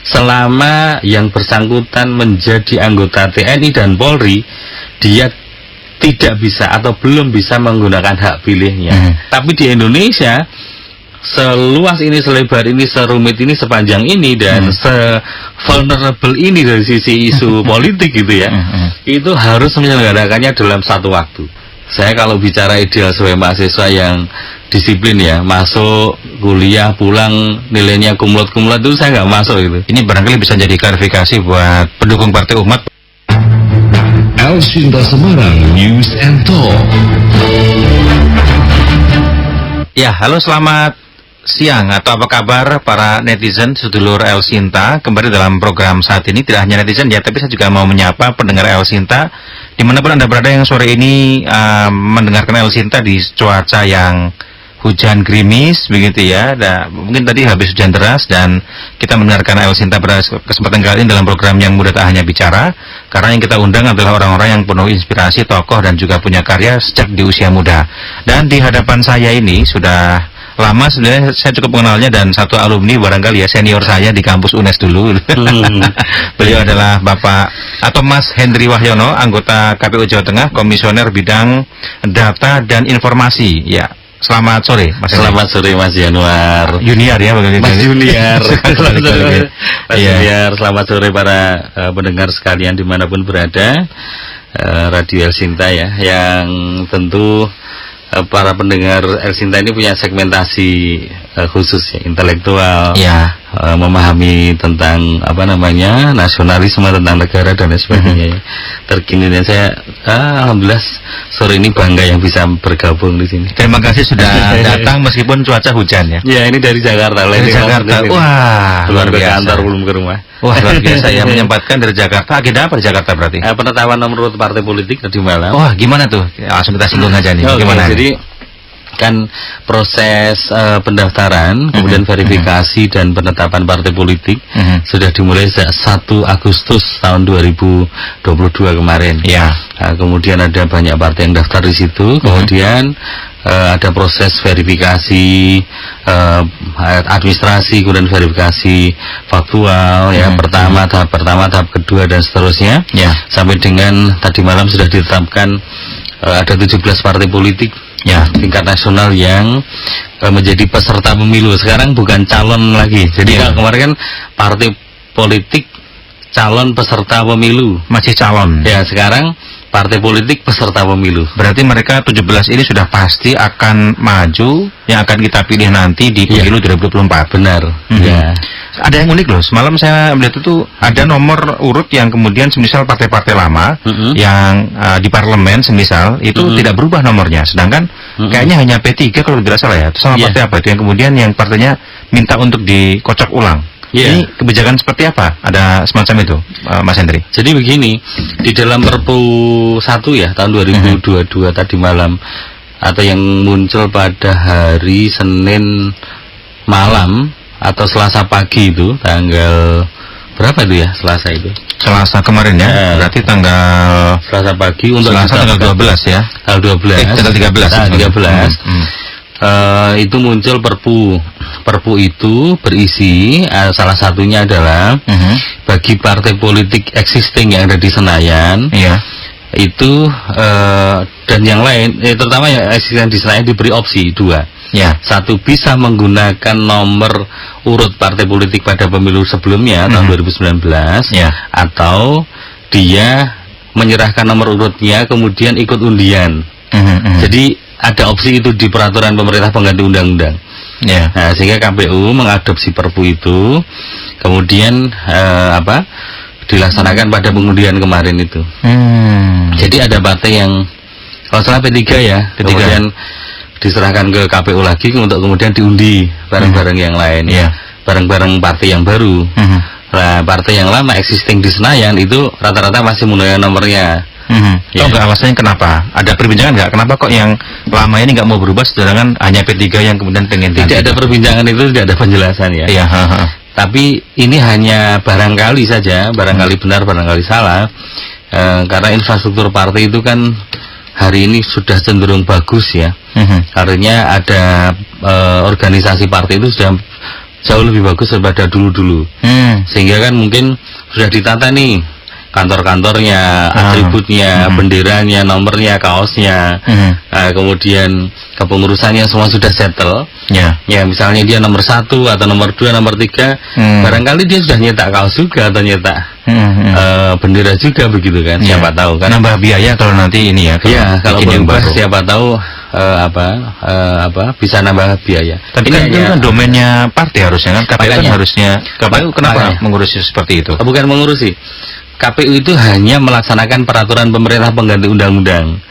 selama yang bersangkutan menjadi anggota TNI dan Polri, dia tidak bisa atau belum bisa menggunakan hak pilihnya. Tapi di Indonesia, seluas ini, selebar ini, serumit ini, sepanjang ini, dan se-vulnerable ini dari sisi isu politik gitu ya, itu harus menyelenggarakannya dalam satu waktu. Saya kalau bicara ideal sebagai mahasiswa yang disiplin ya, masuk kuliah, pulang, nilainya kumlot itu saya nggak masuk gitu. Ini barangkali bisa jadi klarifikasi buat pendukung Partai Umat. El Sinta Semarang News and Talk. Ya, halo, selamat siang atau apa kabar para netizen sedulur El Sinta. Kembali dalam program saat ini, tidak hanya netizen ya, tapi saya juga mau menyapa pendengar El Sinta dimanapun Anda berada yang sore ini mendengarkan El Sinta di cuaca yang hujan gerimis begitu ya. Mungkin tadi habis hujan deras dan kita mendengarkan El Sinta pada kesempatan kali ini dalam program yang mudah tak hanya bicara, karena yang kita undang adalah orang-orang yang penuh inspirasi, tokoh dan juga punya karya sejak di usia muda. Dan di hadapan saya ini sudah lama sebenarnya saya cukup mengenalnya, dan satu alumni barangkali ya, senior saya di kampus UNES dulu. Beliau adalah Bapak atau Mas Hendri Wahyono, anggota KPU Jawa Tengah, komisioner bidang data dan informasi. Ya, selamat sore Mas. Selamat sore Mas Januar. Junior ya, Mas Junior. Mas Iya. Junior, selamat sore para pendengar sekalian dimanapun berada. Radio El Sinta ya, yang tentu para pendengar El Sinta ini punya segmentasi khusus ya, intelektual, ya, memahami tentang nasionalisme, tentang negara dan lain sebagainya. Terkini, dan saya alhamdulillah sore ini bangga yang bisa bergabung di sini. Terima kasih sudah datang meskipun cuaca hujan ya. Ya, ini dari Jakarta. Dari Jakarta. Wah, luar biasa. Kantor belum ke rumah. Wah, luar biasa ya, menyempatkan dari Jakarta. Agenda apa di Jakarta berarti? Penetapan nomor urut partai politik tadi malam. Wah, gimana tuh? Langsung kita singgung aja nih. Gimana? Jadi kan proses pendaftaran, kemudian verifikasi dan penetapan partai politik sudah dimulai sejak 1 Agustus tahun 2022 kemarin. Ya. Kemudian ada banyak partai yang daftar di situ. Kemudian ada proses verifikasi administrasi, kemudian verifikasi faktual ya, tahap pertama, tahap kedua dan seterusnya. Ya. Sampai dengan tadi malam sudah ditetapkan ada 17 partai politik ya tingkat nasional yang menjadi peserta pemilu. Sekarang bukan calon lagi. Jadi kemarin kan partai politik calon peserta pemilu, masih calon. Ya, sekarang partai politik peserta pemilu. Berarti mereka 17 ini sudah pasti akan maju, yang akan kita pilih nanti di pemilu 2024. Benar. Ya. Ada yang unik loh. Semalam saya melihat itu ada nomor urut yang kemudian semisal partai-partai lama yang di parlemen semisal itu tidak berubah nomornya. Sedangkan kayaknya hanya P3 kalau tidak salah ya. Sama partai apa itu yang kemudian yang partainya minta untuk dikocok ulang. Ini kebijakan seperti apa? Ada semacam itu, Mas Hendri? Jadi begini, di dalam Perpu 1 ya tahun 2022 tadi malam, atau yang muncul pada hari Senin malam atau Selasa pagi itu, tanggal berapa itu ya, Selasa itu? Selasa kemarin ya, berarti tanggal Selasa pagi untuk Selasa tanggal 12 ya? Tanggal 12. Tanggal 13. Itu muncul Perpu itu berisi salah satunya adalah bagi partai politik existing yang ada di Senayan, itu dan yang lain, terutama yang existing di Senayan diberi opsi 2. Satu, bisa menggunakan nomor urut partai politik pada pemilu sebelumnya tahun 2019, atau dia menyerahkan nomor urutnya kemudian ikut undian. Jadi ada opsi itu di peraturan pemerintah pengganti undang-undang. Nah, sehingga KPU mengadopsi Perpu itu, kemudian dilaksanakan pada pengundian kemarin itu. Jadi ada partai yang kalau salah P3 ya, kemudian diserahkan ke KPU lagi untuk kemudian diundi bareng-bareng yang lain, bareng-bareng partai yang baru. Nah, partai yang lama existing di Senayan itu rata-rata masih menggunakan nomornya. Tahu nggak alasannya kenapa? Ada perbincangan nggak? Kenapa kok yang lama ini nggak mau berubah, sedangkan hanya P3 yang kemudian pengen ganti? Tidak ada perbincangan itu, tidak ada penjelasan ya. Tapi ini hanya barangkali saja, barangkali benar, barangkali salah. Karena infrastruktur partai itu kan hari ini sudah cenderung bagus ya. Artinya ada organisasi partai itu sudah jauh lebih bagus daripada dulu-dulu. Sehingga kan mungkin sudah ditata nih kantor-kantornya, atributnya, benderanya, nomornya, kaosnya, kemudian kepengurusannya semua sudah settle. Ya misalnya dia nomor 1 atau nomor 2, nomor 3, barangkali dia sudah nyetak kaos juga atau nyetak bendera juga begitu kan? Siapa tahu kan? Nambah biaya kalau nanti ini ya. Kalau berubah siapa tahu bisa nambah biaya. Tapi kan itu kan domainnya partai harusnya kan. KPU kan harusnya. KPU kenapa mengurusi seperti itu? Bukan mengurusi. KPU itu hanya melaksanakan peraturan pemerintah pengganti undang-undang.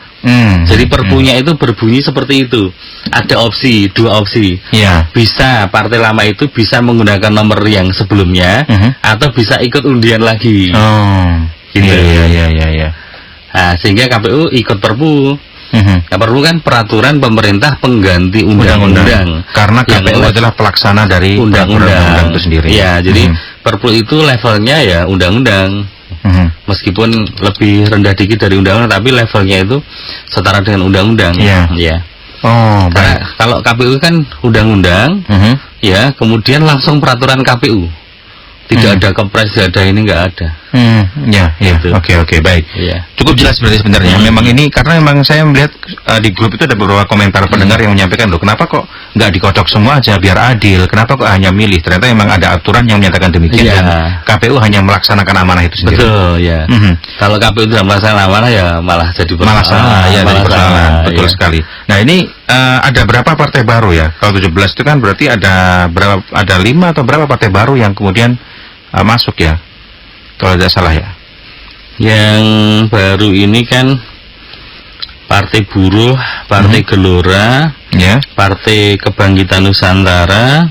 Jadi perpunya itu berbunyi seperti itu. Ada dua opsi. Bisa partai lama itu bisa menggunakan nomor yang sebelumnya, atau bisa ikut undian lagi. Gitu. Iya. Nah, sehingga KPU ikut perpu. Perpu kan peraturan pemerintah pengganti undang-undang. Karena KPU adalah pelaksana dari undang-undang itu sendiri. Ya, jadi perpu itu levelnya ya undang-undang. Meskipun lebih rendah dikit dari undang-undang, tapi levelnya itu setara dengan undang-undang. Ya. Karena kalau KPU kan undang-undang, ya kemudian langsung peraturan KPU. Tidak ada kepres, tidak ada ini, nggak ada. Gitu. Oke, baik. Cukup jelas berarti sebenarnya. Memang ini karena memang saya melihat di grup itu ada beberapa komentar pendengar yang menyampaikan, loh kenapa kok nggak dikodok semua aja biar adil? Kenapa kok hanya milih? Ternyata memang ada aturan yang menyatakan demikian. Dan KPU hanya melaksanakan amanah itu sendiri. Betul, ya. Kalau KPU tidak melaksanakan amanah ya malah jadi persoalan. Betul sekali. Nah ini ada berapa partai baru ya? Kalau 17 itu kan berarti ada 5 atau berapa partai baru yang kemudian masuk ya, kalau tidak salah ya. Yang baru ini kan Partai Buruh, Partai Gelora, Partai Kebangkitan Nusantara,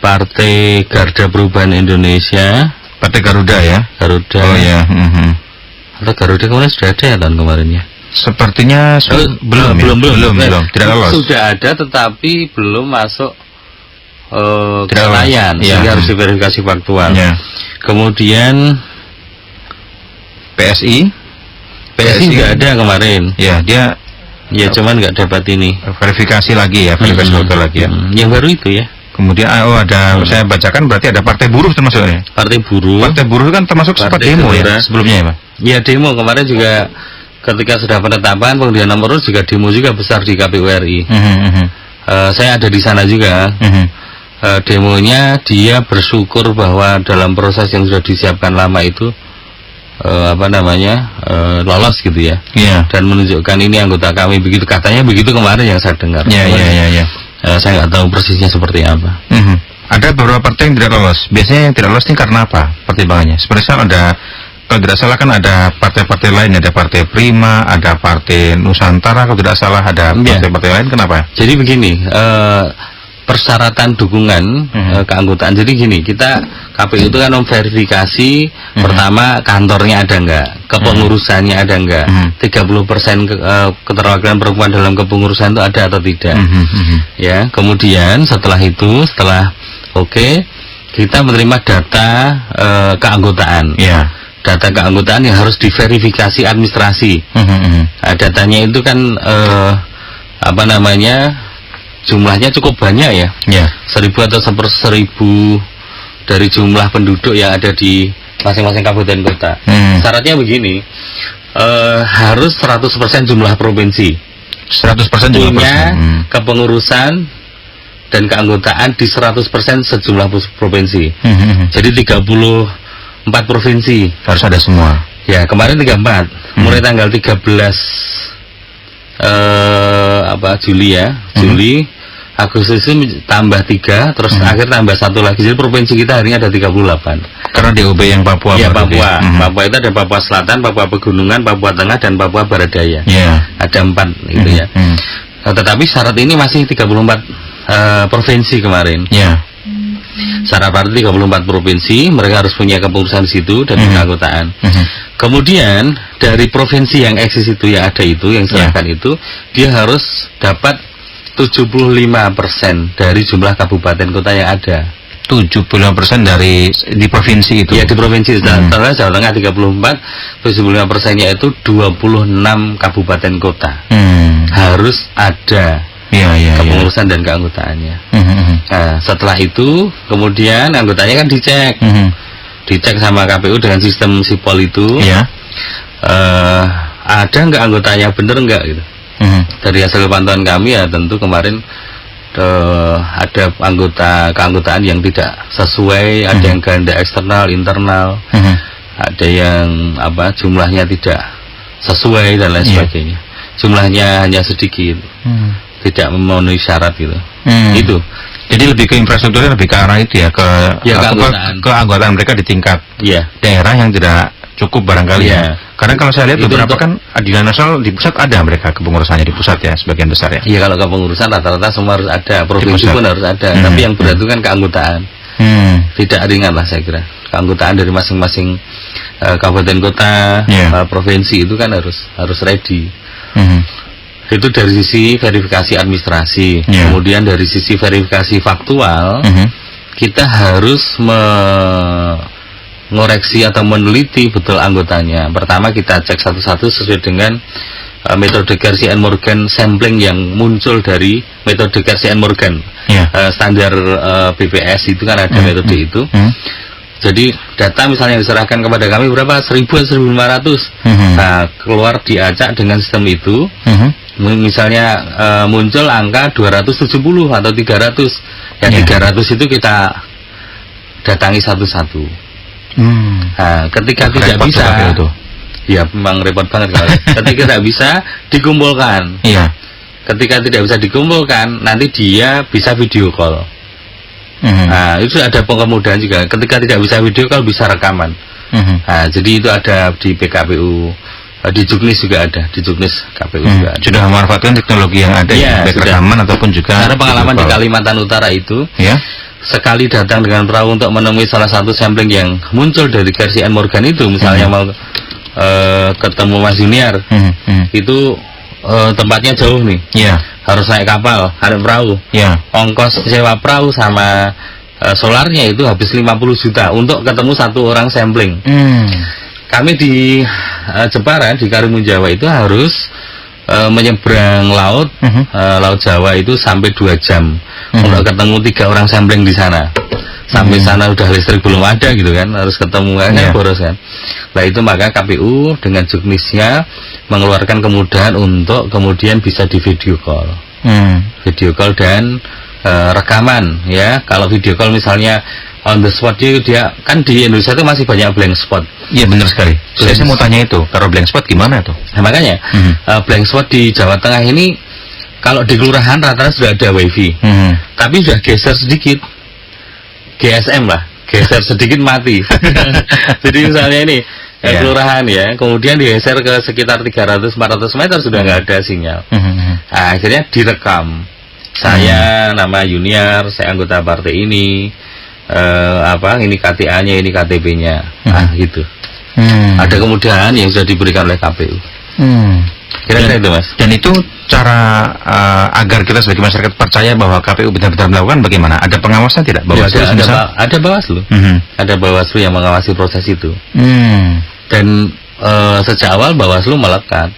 Partai Garda Perubahan Indonesia, Partai Garuda ya. Garuda. Atau Garuda kemarin sudah ada ya tahun kemarin ya. Sepertinya belum tidak lolos. Sudah ada tetapi belum masuk kesenayan, sehingga harus diverifikasi faktual. Kemudian PSI nggak ada kemarin. Dia cuman nggak dapat ini verifikasi lagi ya, verifikasi faktual lagi ya. Yang baru itu ya. Kemudian ada saya bacakan berarti ada Partai Buruh termasuknya. Partai Buruh kan termasuk sempat demo ya sebelumnya ya, Pak? Ya demo kemarin juga ketika sudah penetapan pengundian nomor urut juga demo juga besar di KPU RI. Saya ada di sana juga. Demonya dia bersyukur bahwa dalam proses yang sudah disiapkan lama itu lolos gitu ya. Dan menunjukkan ini anggota kami, begitu katanya, begitu kemarin yang saya dengar. Saya nggak tahu persisnya seperti apa. Ada beberapa partai yang tidak lolos. Biasanya yang tidak lolos ini karena apa pertimbangannya? Seperti ada, kalau tidak salah kan ada partai-partai lain, ada Partai Prima, ada Partai Nusantara, kalau tidak salah ada partai-partai lain. Kenapa? Jadi begini, persyaratan dukungan keanggotaan. Jadi gini, kita KPU itu kan memverifikasi pertama kantornya ada enggak, kepengurusannya ada enggak, 30% keterwakilan perempuan dalam kepengurusan itu ada atau tidak. Ya, kemudian setelah kita menerima data keanggotaan. Data keanggotaan yang harus diverifikasi administrasi. Datanya itu kan jumlahnya cukup banyak ya. 1.000 atau 1.000 dari jumlah penduduk yang ada di masing-masing kabupaten kota. Syaratnya begini, harus 100% jumlah provinsi. 100% punya kepengurusan dan keanggotaan di 100% sejumlah provinsi. Jadi 34 provinsi harus ada semua. Ya, kemarin 34. Mulai tanggal 13 Juli ya. Juli, Agustus itu tambah 3, terus akhir tambah 1 lagi. Jadi provinsi kita hari ini ada 38. Karena DOB yang Papua. Iya, Papua. Papua itu ada Papua Selatan, Papua Pegunungan, Papua Tengah, dan Papua Barat Daya. Ada 4 gitu ya. Tetapi syarat ini masih 34 provinsi kemarin. Syarat partai 34 provinsi, mereka harus punya kepengurusan di situ dan keanggotaan. Kemudian dari provinsi yang eksis itu, yang ada itu, yang serahkan itu, dia harus dapat 75% dari jumlah kabupaten kota yang ada. 75% di provinsi itu. Ya, di provinsi. Jawa Tengah 34, 75%-nya itu 26 kabupaten kota. Harus ada kepengurusan dan keanggotaannya. Nah, setelah itu kemudian anggotanya kan dicek. Dicek sama KPU dengan sistem sipol itu. Iya. Ada nggak anggotanya bener nggak gitu. Dari hasil pantauan kami ya tentu kemarin ada keanggotaan yang tidak sesuai, ada yang ganda eksternal, internal, ada yang jumlahnya tidak sesuai dan lain sebagainya. Jumlahnya hanya sedikit, tidak memenuhi syarat gitu. Itu. Jadi lebih ke infrastrukturnya, lebih ke arah itu ya, keanggotaan mereka di tingkat daerah yang tidak cukup barangkali ya. Karena kalau saya lihat beberapa kan di nasional, di pusat ada mereka kepengurusannya di pusat ya, sebagian besar ya. Iya, kalau kepengurusan rata-rata semua harus ada, provinsi pun harus ada. Tapi yang berat itu kan keanggotaan. Tidak ringan lah saya kira. Keanggotaan dari masing-masing kabupaten kota, provinsi itu kan harus ready. Itu dari sisi verifikasi administrasi. Kemudian dari sisi verifikasi faktual, kita harus mengoreksi atau meneliti betul anggotanya. Pertama kita cek satu-satu sesuai dengan metode Garcia & Morgan sampling yang muncul dari metode Garcia & Morgan. Standar BPS itu kan ada metode itu. Jadi data misalnya yang diserahkan kepada kami berapa? 1.000-1.500. Nah, keluar diacak dengan sistem itu. Misalnya muncul angka 270 atau 300. Ya 300 itu kita datangi satu-satu. Nah, ketika tidak bisa, ya memang repot banget kalau ketika tidak bisa dikumpulkan. Ketika tidak bisa dikumpulkan, nanti dia bisa video call. Nah, itu ada kemudahan juga. Ketika tidak bisa video call, bisa rekaman. Nah, jadi itu ada di PKPU. Di Juknis juga ada, di Juknis KPU juga ada. Sudah memanfaatkan teknologi yang ada baik rekaman ataupun juga. Karena pengalaman di Kalimantan Utara itu, sekali datang dengan perahu untuk menemui salah satu sampling yang muncul dari Garcia & Morgan itu, misalnya mau ketemu Mas Junior, itu tempatnya jauh nih, harus naik kapal, ada perahu, ongkos sewa perahu sama solarnya itu habis 50 juta untuk ketemu satu orang sampling. Kami di Jepara, di Karimun Jawa itu harus menyeberang laut, Laut Jawa itu sampai 2 jam untuk ketemu 3 orang sampling di sana. Sampai sana udah listrik belum ada gitu kan, harus ketemu boros kan. Nah itu maka KPU dengan Juknisnya mengeluarkan kemudahan untuk kemudian bisa di video call, video call dan rekaman ya. Kalau video call misalnya on the spot, dia kan di Indonesia itu masih banyak blank spot. Iya benar sekali. Saya mau tanya itu, kalau blank spot gimana tuh? Nah, makanya blank spot di Jawa Tengah ini kalau di kelurahan rata-rata sudah ada wifi, tapi sudah geser sedikit, GSM lah, geser sedikit mati. Jadi misalnya ini kelurahan ya, kemudian digeser ke sekitar 300-400 meter sudah nggak ada sinyal. Nah, akhirnya direkam. Saya nama Junior, saya anggota partai ini. Ini KTA-nya, ini KTP-nya. Nah, gitu. Ada kemudahan yang sudah diberikan oleh KPU. Kira-kira itu, Mas. Dan itu cara agar kita sebagai masyarakat percaya bahwa KPU benar-benar melakukan bagaimana? Ada pengawasan tidak? Bawaslu ada Bawaslu. Ada Bawaslu yang mengawasi proses itu. Dan sejak awal Bawaslu melekat.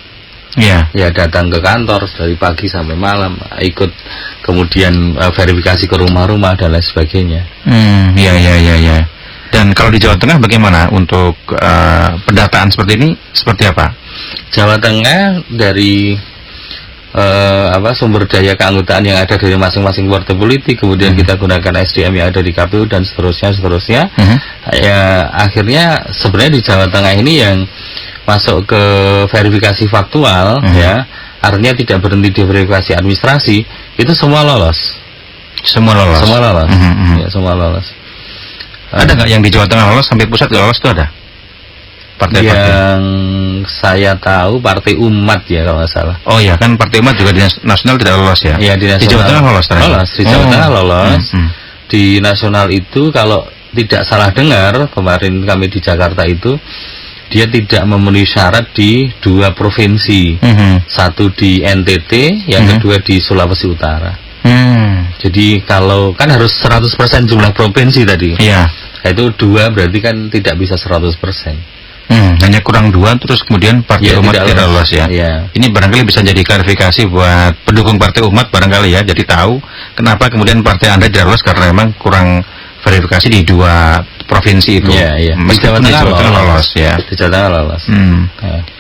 Ya datang ke kantor dari pagi sampai malam, ikut kemudian verifikasi ke rumah-rumah dan lain sebagainya. Ya. Dan kalau di Jawa Tengah bagaimana untuk pendataan seperti ini? Seperti apa? Jawa Tengah dari sumber daya keanggotaan yang ada dari masing-masing partai politik, kemudian kita gunakan SDM yang ada di KPU dan seterusnya. Ya akhirnya sebenarnya di Jawa Tengah ini yang masuk ke verifikasi faktual, ya artinya tidak berhenti di verifikasi administrasi, itu semua lolos. Semua lolos. Ya, semua lolos. Ada nggak yang di Jawa Tengah lolos sampai pusat nggak lolos itu ada? Partai-partai yang saya tahu Partai Umat ya kalau nggak salah. Oh ya kan Partai Umat juga di nasional tidak lolos ya? Iya di Jawa Tengah lolos. Di Jawa Tengah lolos. Di nasional itu kalau tidak salah dengar kemarin kami di Jakarta itu, dia tidak memenuhi syarat di 2 provinsi, satu di NTT, yang kedua di Sulawesi Utara. Jadi kalau kan harus 100% jumlah provinsi tadi, itu 2 berarti kan tidak bisa 100%. Nah hanya kurang 2 terus kemudian Partai Umat tidak lolos ya. Ini barangkali bisa jadi klarifikasi buat pendukung Partai Umat barangkali ya. Jadi tahu kenapa kemudian partai Anda tidak lolos, karena memang kurang verifikasi di 2 provinsi itu. Di Jawa Tengah lolos ya. Di Jawa Tengah lolos.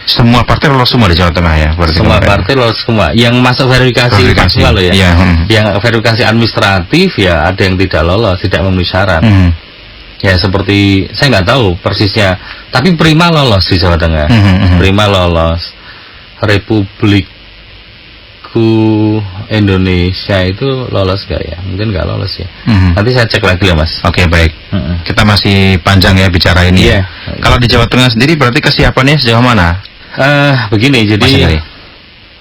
Semua partai lolos semua di Jawa Tengah ya. Semua partai lolos semua. Yang masuk verifikasi faktual loh ya. Yang verifikasi administratif ya ada yang tidak lolos, tidak memenuhi syarat. Ya seperti saya nggak tahu persisnya, tapi Prima lolos di Jawa Tengah. Prima lolos. Republiku Indonesia itu lolos gak ya? Mungkin nggak lolos ya. Nanti saya cek lagi ya Mas. Oke, baik. Kita masih panjang ya bicara ini. Kalau di Jawa Tengah sendiri berarti kesiapannya sejauh mana? Begini, jadi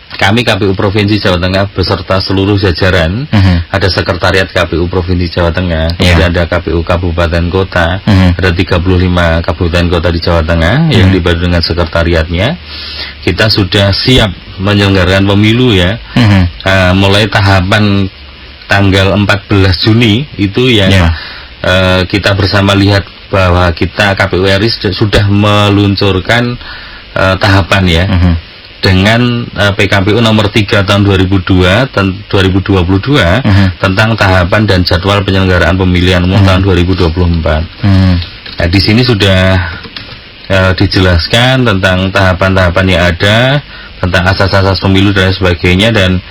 kami KPU Provinsi Jawa Tengah beserta seluruh jajaran, ada sekretariat KPU Provinsi Jawa Tengah, kemudian ada KPU Kabupaten Kota, ada 35 kabupaten kota di Jawa Tengah yang dibantu dengan sekretariatnya. Kita sudah siap menyelenggarakan pemilu ya, mulai tahapan tanggal 14 Juni itu yang kita bersama lihat bahwa kita KPU RI sudah meluncurkan tahapan ya. Dengan PKPU nomor 3 tahun 2022 tentang tahapan dan jadwal penyelenggaraan pemilihan umum tahun 2024. Nah, di sini sudah dijelaskan tentang tahapan-tahapan yang ada, tentang asas-asas pemilu dan sebagainya, dan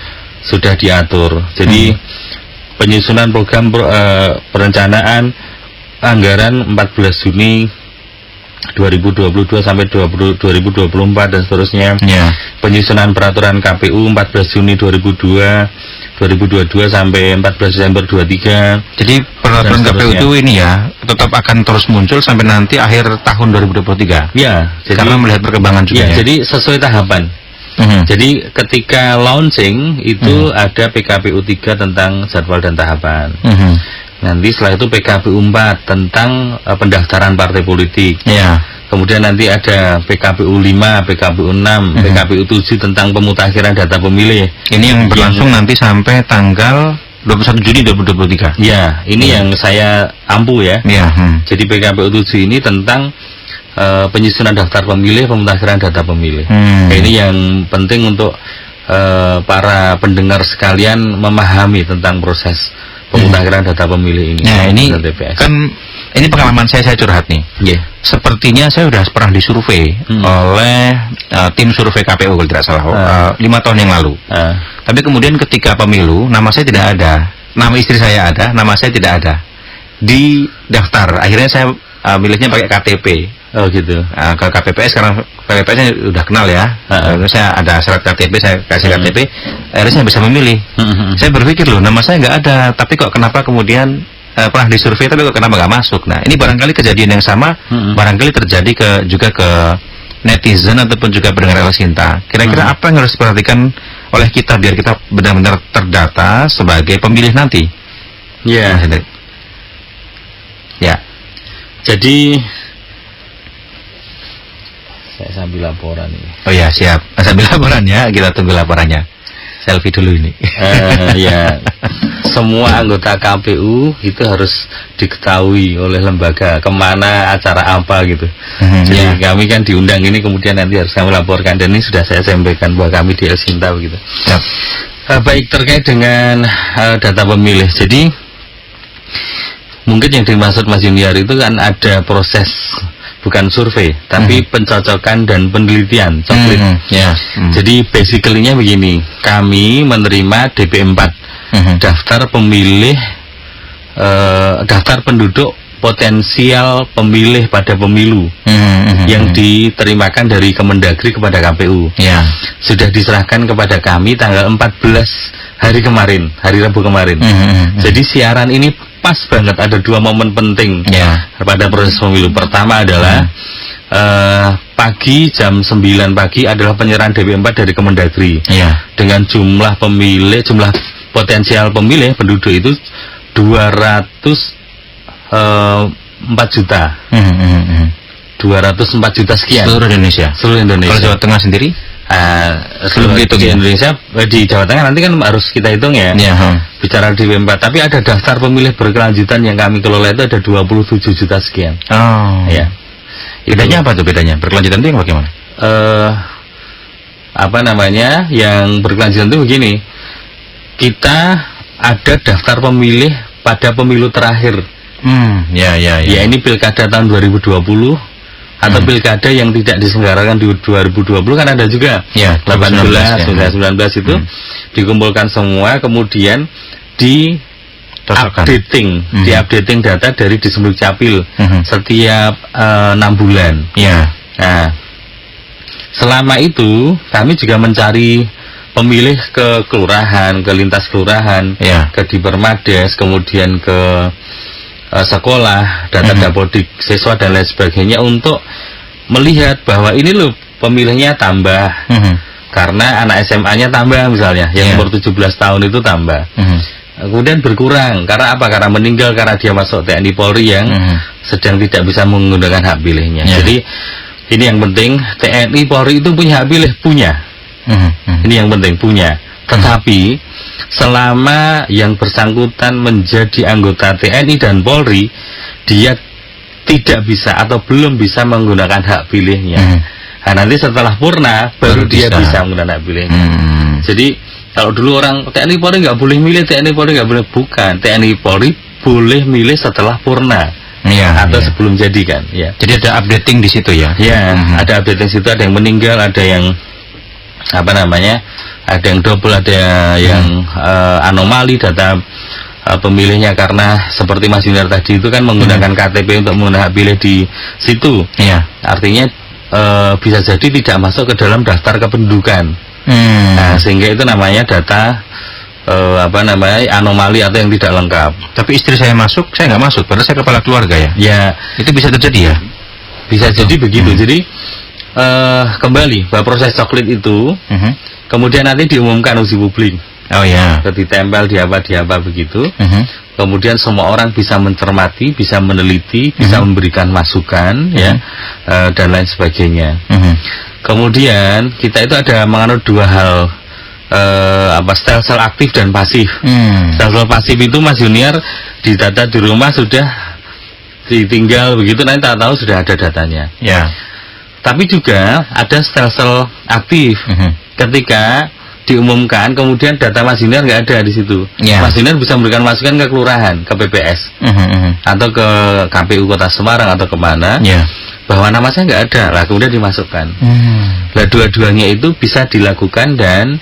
sudah diatur. Jadi penyusunan program perencanaan anggaran 14 Juni 2022 sampai 2024 dan seterusnya. Penyusunan peraturan KPU 14 Juni 2022 sampai 14 Desember 23. Jadi peraturan KPU itu ini ya tetap akan terus muncul sampai nanti akhir tahun 2023. Ya, jadi, karena melihat perkembangan juga. Ya, jadi sesuai tahapan. Jadi ketika launching itu ada PKPU 3 tentang jadwal dan tahapan. Nanti setelah itu PKPU 4 tentang pendaftaran partai politik. Kemudian nanti ada PKPU 5, PKPU 6, PKPU 7 tentang pemutakhiran data pemilih. Ini yang berlangsung nanti sampai tanggal 21 Juni 2023. Ya, ini yang saya ampu ya. Jadi PKPU 7 ini tentang penyusunan daftar pemilih, pemutakhiran data pemilih. Ini yang penting untuk para pendengar sekalian memahami tentang proses pemutakhiran data pemilih ini. Nah, ini kan ini pengalaman saya curhat nih. Sepertinya saya sudah pernah disurvei oleh tim survei KPU kalau tidak salah 5 tahun yang lalu. Tapi kemudian ketika pemilu nama saya tidak ada, nama istri saya ada, nama saya tidak ada di daftar. Akhirnya saya milihnya pakai KTP. Oh gitu. Ke KPPS, karena KPPS-nya udah kenal ya. Saya ada syarat KTP, saya kasih KTP, akhirnya saya bisa memilih. Saya berpikir loh, nama saya nggak ada, tapi kok kenapa kemudian pernah disurvei tapi kok kenapa nggak masuk? Nah, ini barangkali kejadian yang sama, barangkali terjadi juga ke netizen ataupun juga pendengar El Sinta. Kira-kira apa yang harus diperhatikan oleh kita biar kita benar-benar terdata sebagai pemilih nanti? Ya. Jadi saya sambil laporan ini. Oh ya, siap. Sambil laporan ya, kita tunggu laporannya. Selfie dulu ini. Ya, semua anggota KPU itu harus diketahui oleh lembaga kemana, acara apa gitu. Jadi kami kan diundang ini, kemudian nanti harus kami laporkan, dan ini sudah saya sampaikan bahwa kami di El Sinta begitu. Baik, terkait dengan data pemilih. Jadi mungkin yang dimaksud Mas Junior itu kan ada proses, bukan survei, tapi pencocokan dan penelitian. Jadi basically-nya begini, kami menerima DP4, daftar pemilih, daftar penduduk potensial pemilih pada pemilu yang diterimakan dari Kemendagri kepada KPU. Sudah diserahkan kepada kami tanggal 14 hari kemarin, hari Rabu kemarin. Jadi siaran ini pas banget, ada 2 momen penting pada proses pemilu. Pertama adalah pagi jam 9 pagi adalah penyerahan DP4 dari Kemendagri dengan jumlah pemilih, jumlah potensial pemilih penduduk itu 204 juta. 204 juta sekian. Seluruh Indonesia. Kalau Jawa Tengah sendiri? Sebelum itu di Indonesia, di Jawa Tengah nanti kan harus kita hitung ya. Bicara di DP4, tapi ada daftar pemilih berkelanjutan yang kami kelola itu ada 27 juta sekian. Bedanya apa tuh bedanya? Berkelanjutan itu yang bagaimana? Yang berkelanjutan itu begini. Kita ada daftar pemilih pada pemilu terakhir. Ya ini pilkada tahun 2020 atau pilkada yang tidak diselenggarakan di 2020 kan ada juga. 18, 19 itu dikumpulkan semua, kemudian di-updating data dari Disduk Capil setiap 6 bulan. Nah, selama itu kami juga mencari pemilih ke kelurahan, ke lintas kelurahan, ke Dipermades, kemudian ke sekolah, data dapodik siswa dan lain sebagainya untuk melihat bahwa ini loh pemilihnya tambah karena anak SMA-nya tambah misalnya, yang umur 17 tahun itu tambah. Kemudian berkurang karena apa? Karena meninggal karena dia masuk TNI Polri yang sedang tidak bisa menggunakan hak pilihnya. Jadi ini yang penting, TNI Polri itu punya hak pilih, punya. Ini yang penting, punya. Tetapi selama yang bersangkutan menjadi anggota TNI dan Polri, dia tidak bisa atau belum bisa menggunakan hak pilihnya. Nah, nanti setelah purna baru dia bisa menggunakan hak pilihnya. Jadi kalau dulu orang TNI Polri nggak boleh milih, TNI Polri nggak boleh, bukan. TNI Polri boleh milih setelah purna. Atau sebelum jadi kan. Jadi ada updating di situ ya. Ada updating situ, ada yang meninggal, ada yang ada yang double, ada yang anomali data pemilihnya karena seperti Mas Yunir tadi itu kan menggunakan KTP untuk menggunakan hak pilih di situ. Artinya bisa jadi tidak masuk ke dalam daftar kependudukan. Nah, sehingga itu namanya data anomali atau yang tidak lengkap. Tapi istri saya masuk, saya nggak masuk, padahal saya kepala keluarga ya. Itu bisa terjadi ya? Bisa jadi begitu. Jadi kembali bahwa proses coklit itu kemudian nanti diumumkan uji publik. Ditempel di apa begitu. Kemudian semua orang bisa mencermati, bisa meneliti, bisa memberikan masukan, dan lain sebagainya. Kemudian kita itu ada menganut dua hal, sel aktif dan pasif. Sel pasif itu Mas Junior didata di rumah sudah ditinggal begitu, nanti tak tahu sudah ada datanya. Tapi juga ada sel aktif. Ketika diumumkan, kemudian data Mas Junior nggak ada di situ. Mas Junior bisa memberikan masukan ke kelurahan, ke PPS, atau ke KPU Kota Semarang atau kemana, bahwa nama saya nggak ada. Lah kemudian dimasukkan. Lah dua-duanya itu bisa dilakukan, dan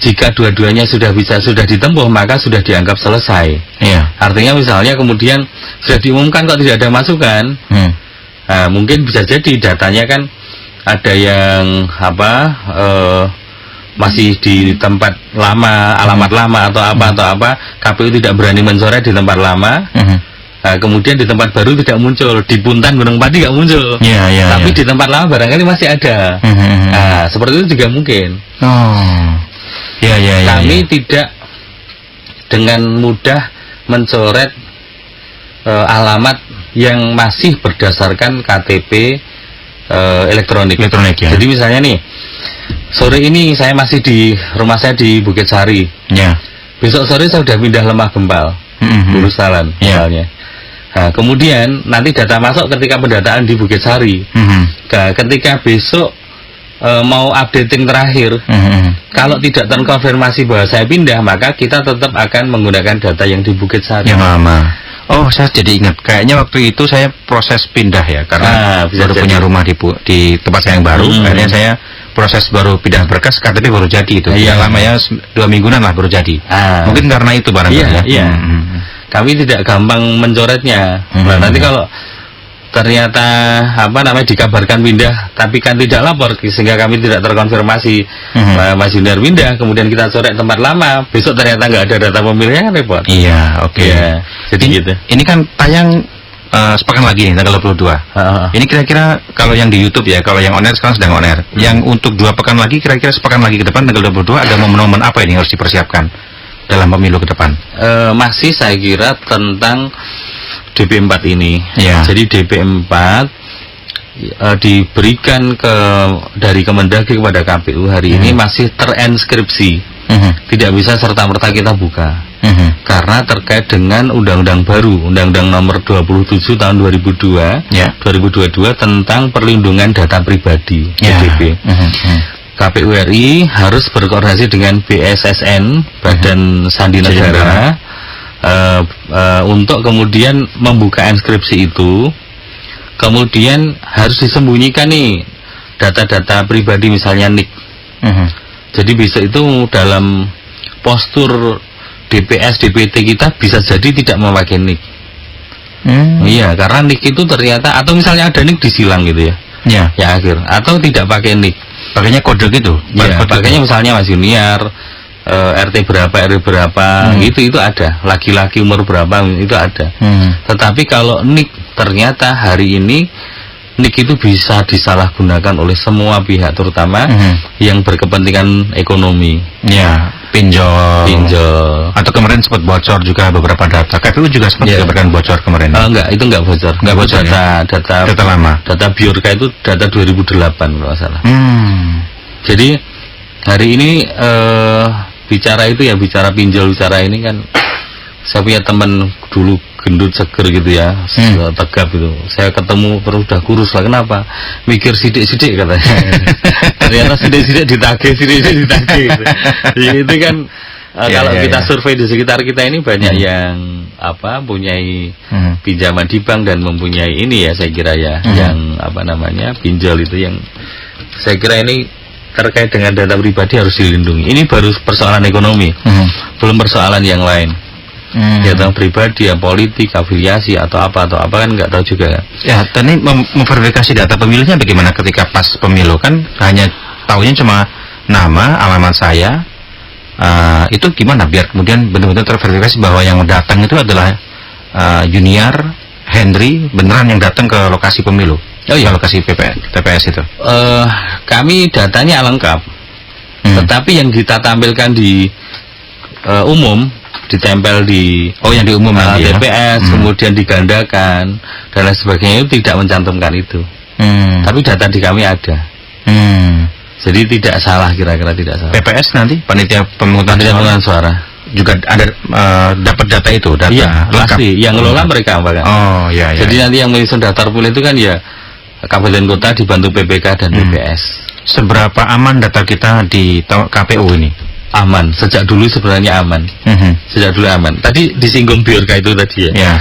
jika dua-duanya sudah ditempuh, maka sudah dianggap selesai. Artinya misalnya kemudian sudah diumumkan kok tidak ada masukan. Nah, mungkin bisa jadi datanya kan ada yang masih di tempat lama, alamat lama atau apa, KPU tidak berani mencoret di tempat lama. Nah, kemudian di tempat baru tidak muncul, di Puntan Gunung Pati nggak muncul. Tapi di tempat lama barangkali masih ada. Nah, seperti itu juga mungkin. Kami tidak dengan mudah mencoret alamat yang masih berdasarkan KTP elektronik. Jadi misalnya nih, sore ini saya masih di rumah saya di Bukit Sari. Besok sore saya sudah pindah Lemah Gempal, Lurus Talan misalnya. Nah, kemudian nanti data masuk ketika pendataan di Bukit Sari. Nah, ketika besok mau updating terakhir, kalau tidak terkonfirmasi bahwa saya pindah, maka kita tetap akan menggunakan data yang di Bukit Sari. Yang lama. Oh, saya jadi ingat. Kayaknya waktu itu saya proses pindah ya, karena baru punya rumah di tempat saya yang baru. Akhirnya saya proses baru pindah berkas, KTP baru jadi itu. Yang lama ya 2 mingguan lah baru jadi. Mungkin karena itu barangkali ya. Kami tidak gampang mencoretnya. Nah, nanti kalau ternyata dikabarkan pindah tapi kan tidak lapor, sehingga kami tidak terkonfirmasi Mas Junior pindah, kemudian kita coret tempat lama, besok ternyata nggak ada data pemilihnya, kan repot. Jadi gitu. Ini kan tayang sepekan lagi nih, tanggal 22. Ini kira-kira kalau yang di YouTube ya, kalau yang on air sekarang sedang on air. Yang untuk 2 pekan lagi, kira-kira sepekan lagi ke depan tanggal 22 ada momen-momen apa ini yang harus dipersiapkan dalam pemilu ke depan? Masih saya kira tentang DP4 ini. Jadi DP4 diberikan dari Kemendagri kepada KPU hari ini masih terenskripsi. Tidak bisa serta-merta kita buka. Karena terkait dengan undang-undang baru, Undang-Undang Nomor 27 Tahun 2022 tentang perlindungan data pribadi, PDP. KPU RI harus berkoordinasi dengan BSSN, Badan Sandi Negara, untuk kemudian membuka inskripsi itu. Kemudian harus disembunyikan nih data-data pribadi, misalnya NIK. Jadi bisa itu dalam postur DPS, DPT kita bisa jadi tidak memakai NIK. Iya, karena NIK itu ternyata, atau misalnya ada NIK disilang gitu ya. Ya akhir, atau tidak pakai NIK, pakainya kode gitu. Ya, pakainya misalnya Mas Junior, RT berapa, RW berapa, itu ada. Laki-laki umur berapa, itu ada. Tetapi kalau NIK, ternyata hari ini NIK itu bisa disalahgunakan oleh semua pihak, terutama yang berkepentingan ekonomi. Ya, pinjol. Atau kemarin sempat bocor juga beberapa data. KPU juga sempat dikabarkan bocor kemarin. Enggak, itu enggak bocor. Enggak bocor. Data lama. Data Biorka itu data 2008 kalau salah. Jadi hari ini bicara itu ya, bicara pinjol, bicara ini kan, saya punya teman dulu gendut seger gitu ya, tegap itu. Saya ketemu terus udah kurus lah. Kenapa? Mikir sidik-sidik katanya. Ternyata sidik-sidik ditagih gitu. Itu kan kalau kita survei di sekitar kita ini banyak yang mempunyai pinjaman di bank dan mempunyai ini ya, saya kira ya, yang pinjol itu, yang saya kira ini terkait dengan data pribadi harus dilindungi. Ini baru persoalan ekonomi, belum persoalan yang lain. Data pribadi, ya politik, afiliasi atau apa kan nggak tahu juga. Ya, tadi memverifikasi data pemilihnya bagaimana ketika pas pemilu, kan hanya tahunya cuma nama, alamat saya. Itu gimana biar kemudian benar-benar terverifikasi bahwa yang datang itu adalah Junior Henry beneran yang datang ke lokasi pemilu. Lokasi TPS itu. Kami datanya lengkap. Tetapi yang kita tampilkan di umum, ditempel di yang di umum TPS, kemudian digandakan dan lain sebagainya, itu tidak mencantumkan itu. Tapi data di kami ada. Jadi tidak salah, kira-kira tidak salah. TPS nanti panitia pemungutan suara juga ada dapat data itu, data lengkap. Pasti yang ngelola mereka bahkan. Jadi nanti yang menyusun daftar pemilih itu kan ya kabupaten kota dibantu PPK dan BPS. Seberapa aman data kita di KPU ini? Aman, sejak dulu sebenarnya aman. Sejak dulu aman. Tadi disinggung Biorka itu tadi ya.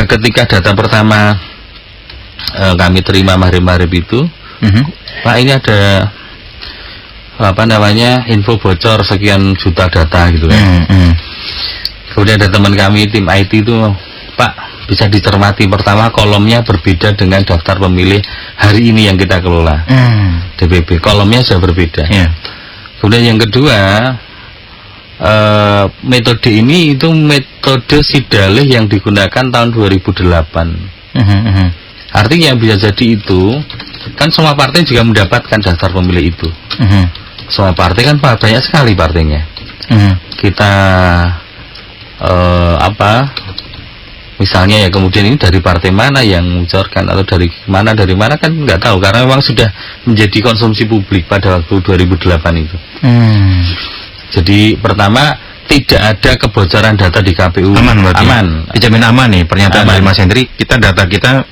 Ketika data pertama kami terima Mahrib itu, Pak, ini ada info bocor sekian juta data gitu kan. Kemudian ada teman kami tim IT itu, Pak, bisa dicermati, pertama kolomnya berbeda dengan daftar pemilih hari ini yang kita kelola, DPP, kolomnya sudah berbeda. Kemudian yang kedua, metode ini itu metode sidalih yang digunakan tahun 2008. Artinya bisa jadi itu kan semua partai juga mendapatkan daftar pemilih itu. Semua partai kan banyak sekali partainya. Kita misalnya ya, kemudian ini dari partai mana yang mengucorkan atau dari mana kan nggak tahu, karena memang sudah menjadi konsumsi publik pada waktu 2008 itu. Jadi pertama, tidak ada kebocoran data di KPU. Aman berarti. Aman. Dijamin aman nih pernyataan dari Mas Hendri. Data kita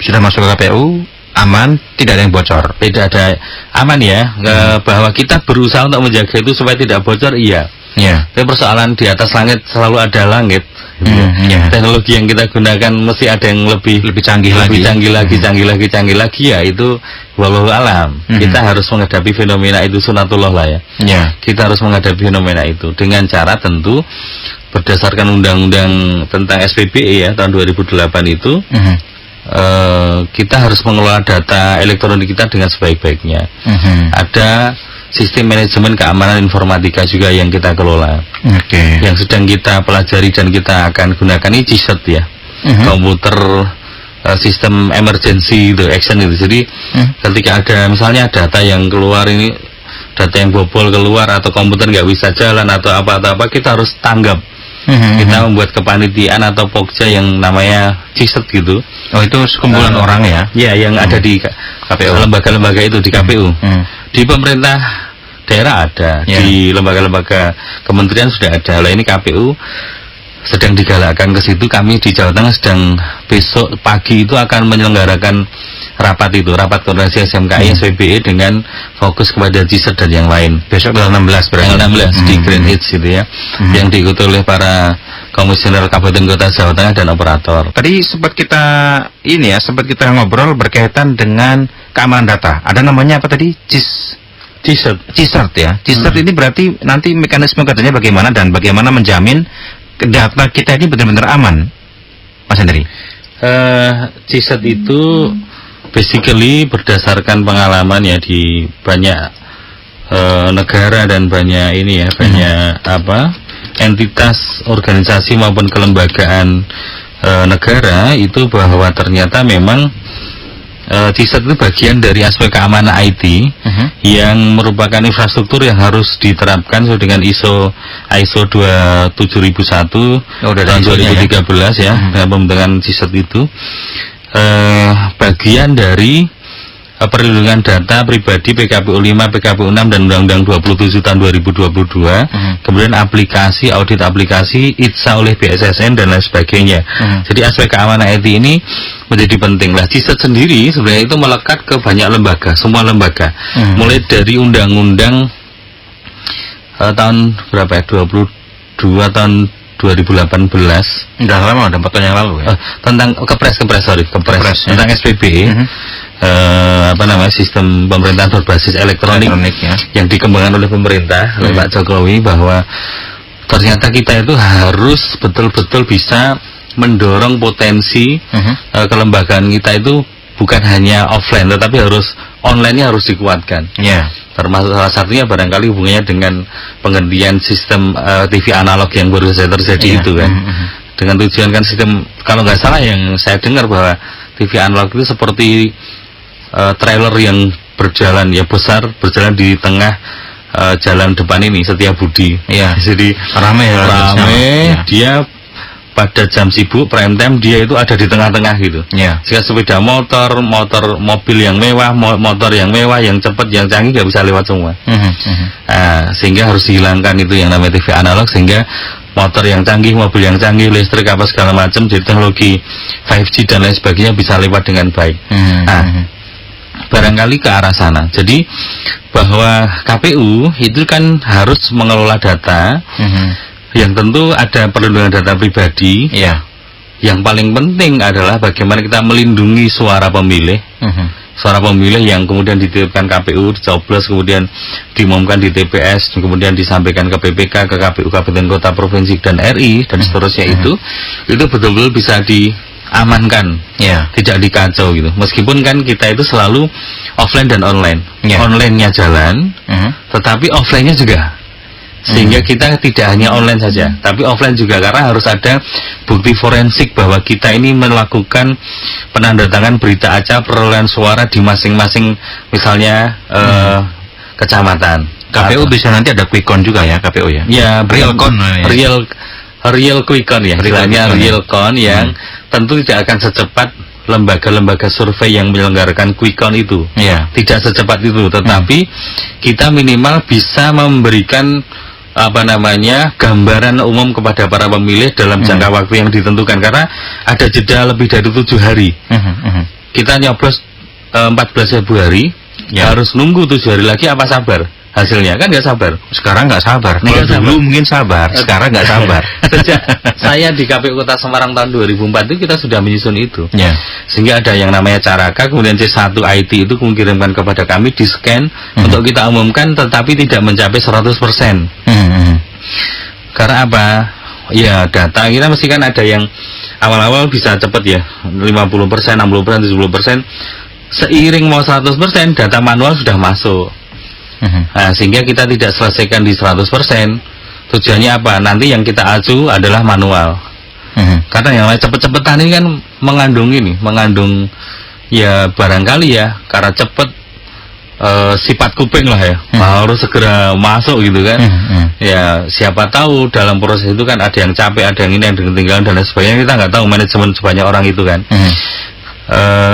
sudah masuk ke KPU, aman, tidak ada yang bocor. Tidak ada, aman ya. Bahwa kita berusaha untuk menjaga itu supaya tidak bocor, iya. Tapi persoalan di atas langit selalu ada langit. Teknologi yang kita gunakan mesti ada yang lebih canggih lagi ya, itu wallahu alam. Kita harus menghadapi fenomena itu, sunatullah lah ya. Kita harus menghadapi fenomena itu dengan cara tentu berdasarkan undang-undang tentang SPBE ya tahun 2008 itu. Kita harus mengelola data elektronik kita dengan sebaik-baiknya. Ada sistem manajemen keamanan informatika juga yang kita kelola, yang sedang kita pelajari dan kita akan gunakan ini CISET ya, komputer sistem emergency itu, action itu. Jadi ketika ada misalnya data yang keluar ini, data yang bobol keluar atau komputer nggak bisa jalan atau apa, kita harus tanggap. Kita membuat kepanitiaan atau pokja yang namanya CISET gitu. Itu sekumpulan orang ya? Ya, yang ada di KPU, lembaga-lembaga itu di KPU. Di pemerintah daerah ada, di lembaga-lembaga kementerian sudah ada. Lah ini KPU sedang digalakkan ke situ. Kami di Jawa Tengah sedang besok pagi itu akan menyelenggarakan rapat koordinasi SMKI SPBE dengan fokus kepada GISET dan yang lain. Besok tanggal 16 berarti. Tanggal 16 di Grand Hits gitu ya. Yang diikuti oleh para komisioner kabupaten kota Jawa Tengah dan operator. Tadi sempat kita ngobrol berkaitan dengan keamanan data. Ada namanya apa tadi? GISET ya. GISET ini berarti nanti mekanisme kerjanya bagaimana dan bagaimana menjamin data kita ini benar-benar aman, Mas Hendri? GISET itu basically berdasarkan pengalaman ya di banyak negara dan banyak entitas, organisasi maupun kelembagaan negara itu, bahwa ternyata memang GISET itu bagian dari aspek keamanan IT yang merupakan infrastruktur yang harus diterapkan sesuai dengan ISO 27001 tahun 2013 ya, dengan pembentukan GISET itu. Bagian dari perlindungan data pribadi PKPU 5, PKPU 6 dan Undang-Undang 27 tahun 2022. Kemudian aplikasi, audit aplikasi, ITSA oleh BSSN dan lain sebagainya. Jadi aspek keamanan IT ini menjadi penting. Lah GISET sendiri sebenarnya itu melekat ke banyak lembaga, semua lembaga. Mulai dari undang-undang tahun berapa ya? 22 tahun 2018. Udah lama, udah 4 tahun yang lalu ya. Tentang Kepres tentang SPBE. Sistem pemerintahan berbasis elektronik ya, yang dikembangkan oleh pemerintah oleh Pak Jokowi, bahwa ternyata kita itu harus betul-betul bisa mendorong potensi kelembagaan kita itu bukan hanya offline tetapi harus online-nya harus dikuatkan. Termasuk salah satunya barangkali hubungannya dengan penghentian sistem TV analog yang baru saja terjadi itu kan. Dengan tujuan kan sistem, kalau nggak salah yang saya dengar bahwa TV analog itu seperti trailer yang berjalan berjalan di tengah jalan depan ini, Setiabudi. Jadi rame. Dia pada jam sibuk prime time dia itu ada di tengah-tengah gitu. Jika sepeda motor, mobil yang mewah, motor yang mewah, yang cepat, yang canggih nggak bisa lewat semua. Sehingga harus dihilangkan itu yang namanya TV analog, sehingga motor yang canggih, mobil yang canggih, listrik apa segala macam, jadi teknologi 5G dan lain sebagainya bisa lewat dengan baik. Barangkali ke arah sana. Jadi bahwa KPU itu kan harus mengelola data, yang tentu ada perlindungan data pribadi. Yang paling penting adalah bagaimana kita melindungi suara pemilih. Suara pemilih yang kemudian dititipkan KPU, dicoblos, kemudian diumumkan di TPS, kemudian disampaikan ke PPK, ke KPU Kabupaten Kota Provinsi dan RI dan seterusnya. Itu betul-betul bisa diamankan, tidak dikacau gitu. Meskipun kan kita itu selalu offline dan online. Online-nya jalan, tetapi offline-nya juga. Sehingga kita tidak hanya online saja, tapi offline juga, karena harus ada bukti forensik bahwa kita ini melakukan penandatangan berita acara perolehan suara di masing-masing misalnya kecamatan. KPU bisa nanti ada quick count juga ya, KPU ya? Real count, real quick count ya, istilahnya real count yang tentu tidak akan secepat lembaga-lembaga survei yang menyelenggarakan quick count itu. Tidak secepat itu, tetapi kita minimal bisa memberikan gambaran umum kepada para pemilih dalam jangka waktu yang ditentukan, karena ada jeda lebih dari 7 hari. Kita nyoblos 14 Februari, harus nunggu 7 hari lagi, apa sabar hasilnya? Kan nggak sabar. Sekarang nggak sabar. Dulu mungkin sabar, sekarang nggak sabar. Sejak saya di KPU Kota Semarang tahun 2004 itu kita sudah menyusun itu. Sehingga ada yang namanya Caraka, kemudian C1 IT itu mengirimkan kepada kami, di scan untuk kita umumkan, tetapi tidak mencapai 100%. Karena apa? Ya data kita mesti kan ada yang awal-awal bisa cepat ya, 50%, 60%, 70%. Seiring mau 100%, data manual sudah masuk. Sehingga kita tidak selesaikan di 100%. Tujuannya apa? Nanti yang kita acu adalah manual. Karena yang lain cepet-cepetan ini kan mengandung ya barangkali ya, karena cepet sifat kuping lah ya, harus segera masuk gitu kan. Ya siapa tahu dalam proses itu kan ada yang capek, ada yang ini, ada yang ketinggalan dan lain sebagainya. Kita nggak tahu manajemen sebanyak orang itu kan.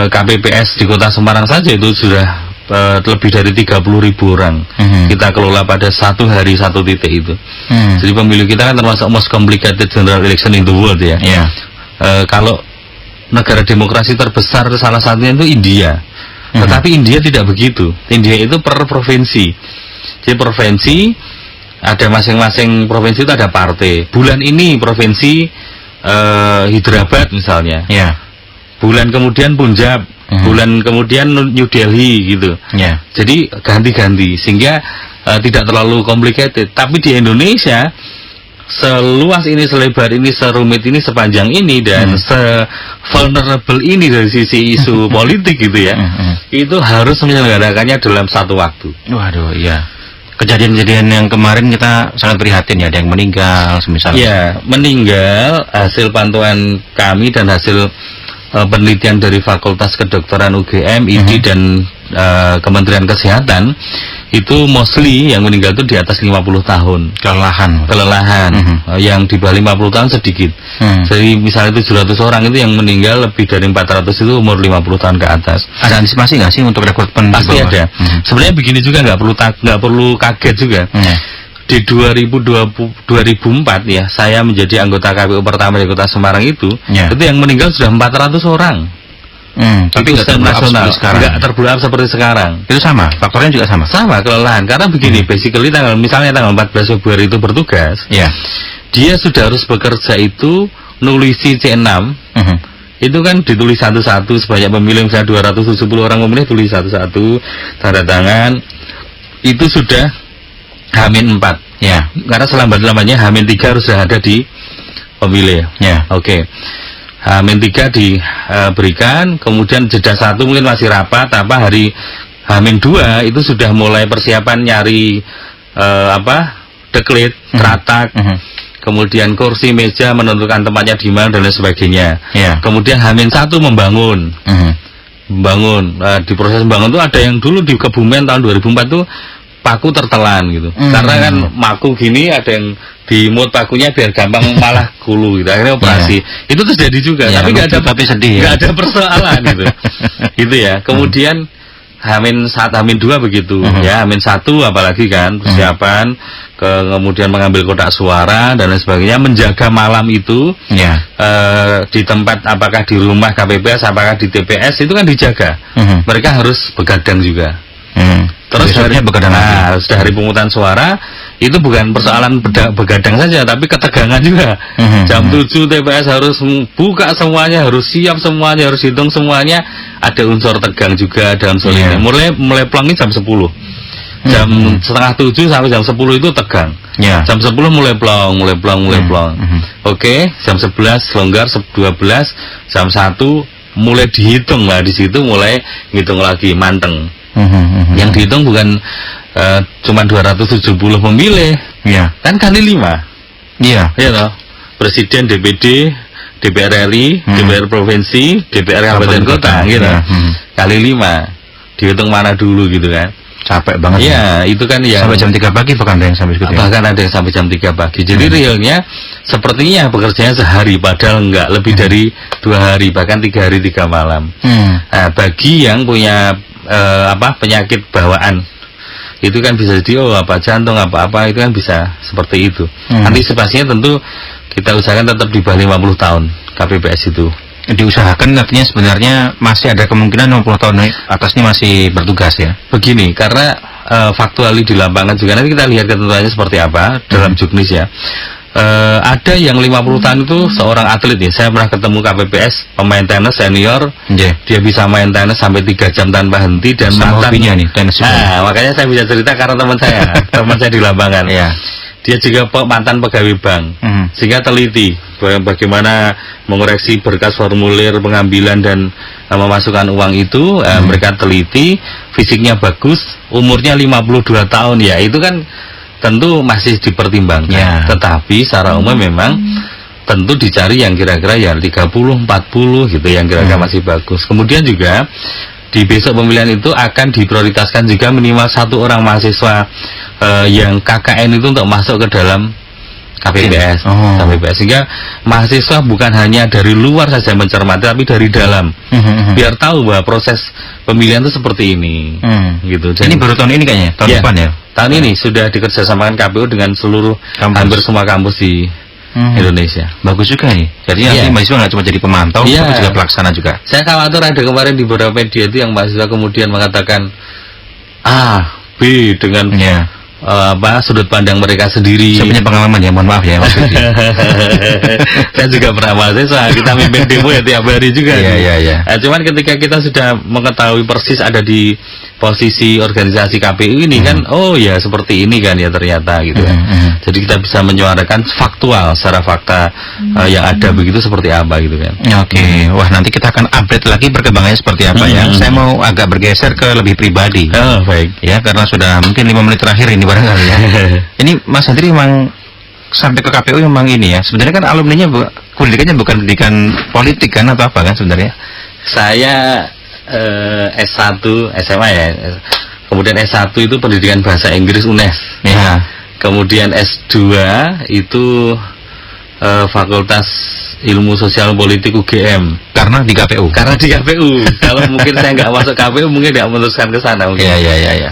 KPPS di Kota Semarang saja itu sudah lebih dari 30.000 orang kita kelola pada satu hari satu titik itu. Jadi pemilu kita kan termasuk most complicated general election in the world ya. Kalau negara demokrasi terbesar salah satunya itu India. Tetapi India tidak begitu. India itu per provinsi. Jadi provinsi ada masing-masing provinsi itu ada partai. Bulan ini provinsi Hyderabad misalnya. Bulan kemudian Punjab. Bulan kemudian New Delhi gitu. Jadi ganti-ganti sehingga tidak terlalu complicated. Tapi di Indonesia seluas ini, selebar ini, serumit ini, sepanjang ini dan se-vulnerable ini dari sisi isu politik gitu ya. Itu harus menyelenggarakannya dalam satu waktu. Waduh, iya. Kejadian-kejadian yang kemarin kita sangat prihatin ya, ada yang meninggal misalnya. Ya, meninggal hasil pantauan kami dan hasil penelitian dari Fakultas Kedokteran UGM, ID dan Kementerian Kesehatan itu mostly yang meninggal itu di atas 50 tahun. Kelelahan. Yang di bawah 50 tahun sedikit. Jadi misalnya 700 orang itu yang meninggal, lebih dari 400 itu umur 50 tahun ke atas. Ada antisipasi nggak sih untuk rekrutmen? Pasti ada. Sebenarnya begini juga, nggak perlu kaget juga. Di 2004 ya, saya menjadi anggota KPU pertama di Kota Semarang itu yang meninggal sudah 400 orang. Tapi nggak terblow up seperti sekarang. Itu sama, faktornya juga sama. Sama, kelelahan. Karena begini, basically misalnya tanggal 14 Februari itu bertugas, dia sudah harus bekerja itu nulisi C6. Itu kan ditulis satu-satu sebanyak pemilih, misalnya 270 orang pemilih, tulis satu-satu, tanda tangan. Itu sudah H-4 karena selambat-lambatnya H-3 harus ada di pemilih. Oke. H-3 diberikan, kemudian jeda 1 mungkin masih rapat, hari H-2 itu sudah mulai persiapan nyari deklet, tratak, kemudian kursi, meja, menentukan tempatnya di mana dan lain sebagainya. Kemudian H-1 membangun. Di proses membangun itu ada yang dulu di Kebumen tahun 2004 tuh paku tertelan gitu. Karena kan paku gini, ada yang dimut pakunya biar gampang malah gulu gitu. Akhirnya operasi. Itu terjadi juga, tapi nggak ada persoalan gitu. Gitu ya. Kemudian H-2 begitu ya, H-1 apalagi kan persiapan kemudian mengambil kotak suara dan lain sebagainya, menjaga malam itu di tempat, apakah di rumah KPPS, apakah di TPS, itu kan dijaga. Mereka harus begadang juga. Terus sudah hari pemungutan suara itu bukan persoalan begadang saja, tapi ketegangan juga. Jam 7 TPS harus buka semuanya, harus siap semuanya, harus hitung semuanya. Ada unsur tegang juga, ada unsur ini. Mulai plong ini jam 10. Jam setengah 7 sampai jam 10 itu tegang. Jam 10 mulai plong. Oke, jam 11 longgar, 12, jam 1 mulai dihitung lah, di situ mulai ngitung lagi, manteng. Yang dihitung bukan cuma 270 pemilih, kan kali 5. Iya toh. Presiden, DPD, DPR RI, DPR provinsi, DPR kabupaten kota, gitu. Kali 5. Dihitung mana dulu gitu kan. Capek banget. Iya, itu kan ya. Sampai jam 3 pagi bahkan ada yang sampai segitu. Bahkan ada yang sampai jam 3 pagi. Jadi realnya sepertinya bekerjanya sehari, padahal enggak, lebih dari 2 hari, bahkan 3 hari 3 malam. Nah, bagi yang punya penyakit bawaan, itu kan bisa jadi jantung apa itu kan bisa seperti itu. Antisipasinya tentu kita usahakan tetap di bawah 50 tahun KPPS itu. Diusahakan, artinya sebenarnya masih ada kemungkinan 60 tahun atas ini masih bertugas ya. Begini, karena faktuali di lapangan juga, nanti kita lihat ketentuannya seperti apa dalam juknis ya. Ada yang 50 tahun itu seorang atlet ya. Saya pernah ketemu KPPS pemain tenis senior, dia bisa main tenis sampai 3 jam tanpa henti dan mantannya nih tenis juga. Makanya saya bisa cerita karena teman saya di lapangan. Dia juga mantan pegawai bank, sehingga teliti bagaimana mengoreksi berkas formulir pengambilan dan memasukkan uang itu. Mereka teliti, fisiknya bagus, umurnya 52 tahun ya. Itu kan tentu masih dipertimbangkan, tetapi secara umum memang tentu dicari yang kira-kira ya 30-40 gitu, yang kira-kira masih bagus. Kemudian juga di besok pemilihan itu akan diprioritaskan juga minimal 1 orang mahasiswa yang KKN itu untuk masuk ke dalam KPPS, sehingga mahasiswa bukan hanya dari luar saja mencermati, tapi dari dalam, biar tahu bahwa proses pemilihan itu seperti ini, gitu. Dan ini baru tahun ini kayaknya, tahun depan ya? Tahun ini sudah dikerjasamakan KPU dengan seluruh hampir semua kampus di Indonesia. Bagus juga nih. Jadi nanti mahasiswa nggak cuma jadi pemantau, tapi juga pelaksana juga. Saya khawatir ada kemarin di beberapa media itu yang mahasiswa kemudian mengatakan A, B dengan sudut pandang mereka sendiri. Saya punya pengalaman ya, mohon maaf ya. Saya juga pernah mahasiswa, kita mimpin demo ya tiap hari juga. Iya. Cuman ketika kita sudah mengetahui persis ada di posisi organisasi KPU ini kan, oh ya seperti ini kan ya ternyata gitu kan. Jadi kita bisa menyuarakan faktual secara fakta yang ada begitu seperti apa gitu kan. Oke. Wah, nanti kita akan update lagi perkembangannya seperti apa ya. Saya mau agak bergeser ke lebih pribadi. Oh, baik. Ya, karena sudah mungkin 5 menit terakhir ini barangkali ya. Ini Mas Hendri memang sampai ke KPU memang ini ya. Sebenarnya kan alumninya pendidikannya bukan pendidikan politik kan atau apa kan sebenarnya? Saya S1 SMA ya. Kemudian S1 itu pendidikan bahasa Inggris UNES. Ya. Kemudian S2 itu Fakultas Ilmu Sosial Politik UGM. Karena di KPU. Karena di KPU. Kalau mungkin saya nggak masuk KPU mungkin nggak meneruskan ke sana. Iya.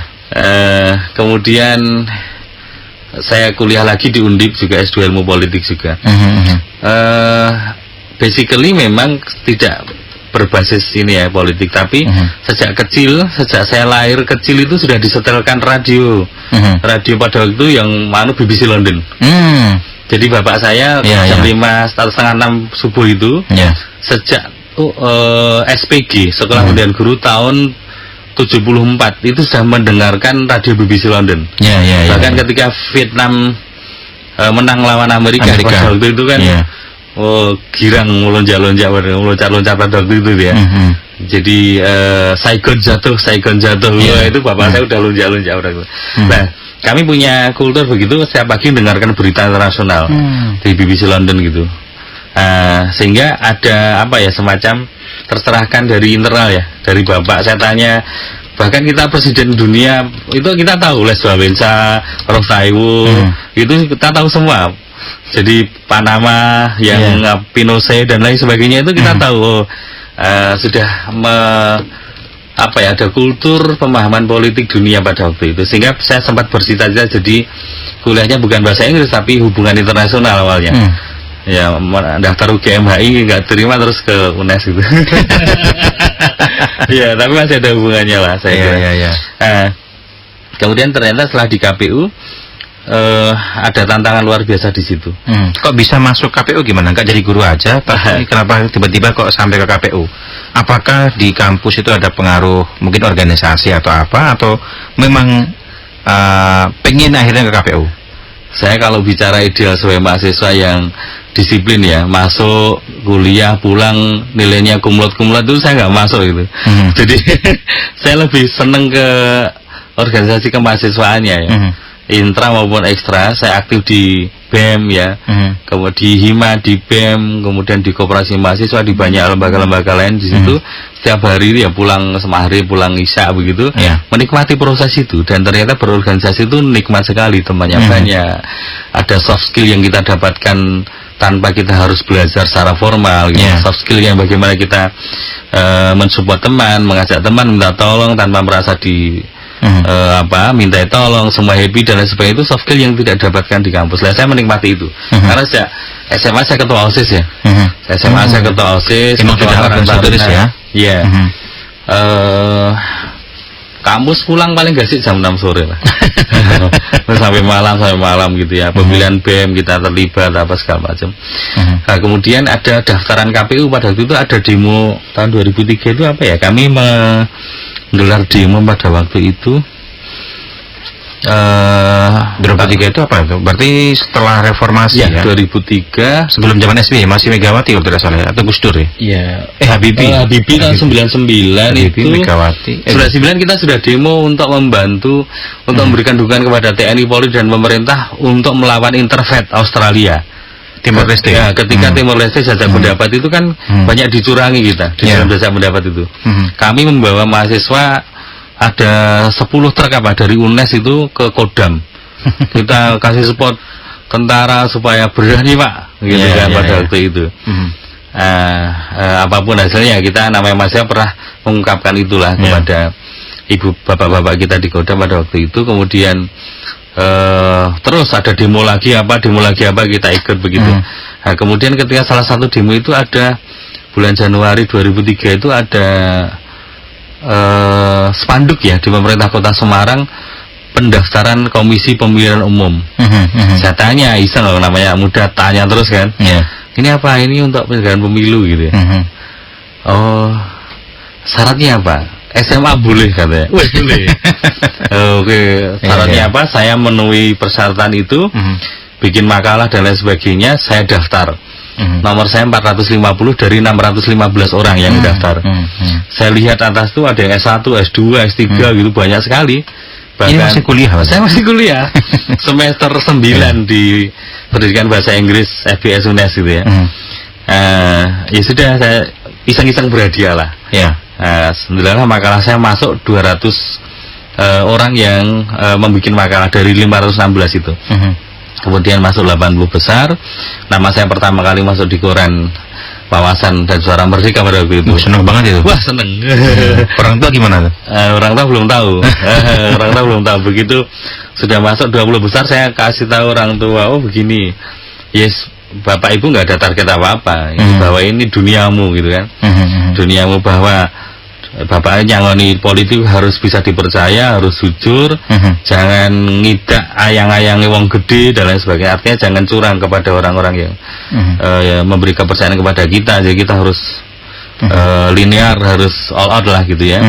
Kemudian saya kuliah lagi di Undip juga S2 Ilmu Politik juga. Basically memang tidak berbasis ini ya politik, tapi sejak saya lahir kecil itu sudah disetelkan radio pada waktu itu yang BBC London. Jadi bapak saya jam 5 atau setengah 6 subuh itu sejak SPG Sekolah Pendidikan Guru tahun 74 itu sudah mendengarkan radio BBC London. Bahkan ketika Vietnam menang lawan Amerika. Pada waktu itu kan girang melonjak-lonjak pada waktu itu ya. Jadi Saigon jatuh itu bapak saya udah lonjak-lonjak pada waktu. Nah, kami punya kultur begitu, setiap pagi mendengarkan berita internasional di BBC London gitu. Sehingga ada semacam terserahkan dari internal ya, dari bapak. Saya tanya, bahkan kita presiden dunia itu kita tahu, Les Wałęsa, Roh Taiwo, itu kita tahu semua. Jadi Panama yang Pinochet dan lain sebagainya itu kita tahu. Sudah ada kultur pemahaman politik dunia pada waktu itu, sehingga saya sempat bercita-cita jadi kuliahnya bukan bahasa Inggris tapi hubungan internasional awalnya. Ya, daftar UGM-HI nggak terima terus ke UNES gitu. Ya, tapi masih ada hubungannya lah saya. Kemudian ternyata setelah di KPU ada tantangan luar biasa di situ. Kok bisa masuk KPU gimana? Nggak jadi guru aja, tapi kenapa tiba-tiba kok sampai ke KPU? Apakah di kampus itu ada pengaruh mungkin organisasi atau apa? Atau memang pengen akhirnya ke KPU? Saya kalau bicara ideal sebagai mahasiswa yang disiplin ya, masuk kuliah pulang nilainya kumlot itu saya nggak masuk gitu. Jadi saya lebih seneng ke organisasi kemahasiswaannya ya. Intra maupun ekstra, saya aktif di BEM ya, kemudian di HIMA, di BEM, kemudian di Koperasi Mahasiswa, di banyak lembaga-lembaga lain di situ. Setiap hari ya pulang semahri, pulang isya begitu, menikmati proses itu. Dan ternyata berorganisasi itu nikmat sekali, temannya banyak. Ada soft skill yang kita dapatkan tanpa kita harus belajar secara formal gitu. Soft skill yang bagaimana kita mensupport teman, mengajak teman, minta tolong tanpa merasa minta tolong, semua happy dan lain sebagainya, itu soft skill yang tidak didapatkan di kampus. Saya menikmati itu. Karena sejak SMA saya ketua OSIS ya. SMA saya ketua OSIS. Memang tidak organisatoris ya. Iya. Kampus pulang paling gak sih jam 6 sore lah. sampai malam gitu ya. Pemilihan BEM kita terlibat apa segala macam. Nah, kemudian ada daftaran KPU pada waktu itu, ada demo tahun 2003 itu apa ya? Kami menggelar demo pada waktu itu. 2003 itu apa itu? Berarti setelah reformasi ya? 2003. Sebelum zaman SBY, masih Megawati kalau tidak salah, atau Gus Dur ya? Iya. Habibie. Habibie tahun 99 itu. Megawati. 99 kita sudah demo untuk membantu, untuk memberikan dukungan kepada TNI, Polri dan pemerintah untuk melawan intervensi Australia. Timor Leste. Ya, ketika Timor Leste jajak pendapat itu kan banyak dicurangi kita di dalam jajak pendapat itu. Kami membawa mahasiswa ada 10 truk dari UNES itu ke Kodam. Kita kasih support tentara supaya berani Pak, gitu pada waktu itu. apapun hasilnya, kita namanya mahasiswa pernah mengungkapkan itulah kepada ibu bapak-bapak kita di Kodam pada waktu itu. Kemudian terus ada demo lagi apa kita ikut begitu. Nah, kemudian ketika salah satu demo itu ada bulan Januari 2003 itu ada spanduk ya di pemerintah Kota Semarang, pendaftaran Komisi Pemilihan Umum. Saya tanya iseng, namanya muda, tanya terus kan. Ini apa? Ini untuk penyelenggaraan pemilu gitu ya. Oh, syaratnya apa? SMA boleh katanya. Wah, boleh. Oke, syaratnya apa? Saya memenuhi persyaratan itu, bikin makalah dan lain sebagainya, saya daftar. Nomor saya 450 dari 615 orang yang daftar. Saya lihat atas itu ada yang S1, S2, S3 gitu, banyak sekali. Bahkan, ini masih kuliah, saya masih kuliah. Semester 9 di pendidikan bahasa Inggris FBS UNES gitu ya. Ya sudah, saya iseng-iseng berhadiah lah. Alhamdulillah makalah saya masuk 200 orang yang membuat makalah dari 516 itu. Kemudian masuk 80 besar. Nama saya pertama kali masuk di koran Wawasan dan Suara Merdeka pada waktu itu. Seneng banget itu. Wah, seneng. Orang tua gimana tuh? Orang tua belum tahu. Orang tua belum tahu. Begitu sudah masuk 20 besar, saya kasih tahu orang tua, oh begini. Yes, Bapak Ibu nggak ada target apa-apa. Bahwa ini duniamu gitu kan. Duniamu, bahwa Bapak nyangoni politik harus bisa dipercaya, harus jujur, jangan ngidak ayang-ayangi wong gede dan lain sebagainya. Artinya jangan curang kepada orang-orang yang memberi kepercayaan kepada kita. Jadi kita harus linear, harus all out lah gitu ya.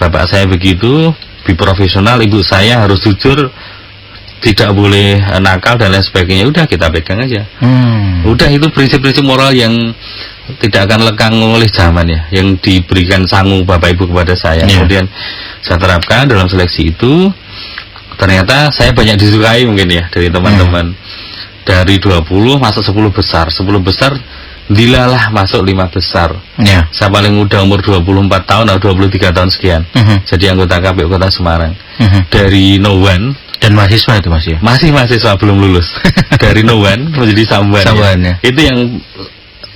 Bapak saya begitu, be profesional. Ibu saya harus jujur, tidak boleh nakal dan lain sebagainya. Udah, kita pegang aja. Udah, itu prinsip-prinsip moral yang tidak akan lekang oleh zaman ya, yang diberikan sangu Bapak Ibu kepada saya. Kemudian saya terapkan dalam seleksi itu. Ternyata saya banyak disukai mungkin ya dari teman-teman. Dari 20 masuk 10 besar. 10 besar dilalah masuk 5 besar. Saya paling muda, umur 24 tahun atau 23 tahun sekian. Jadi anggota KPU Kota Semarang. Dari no one. Dan mahasiswa itu Mas ya? Masih mahasiswa, belum lulus. Dari no one menjadi samban ya. Itu yang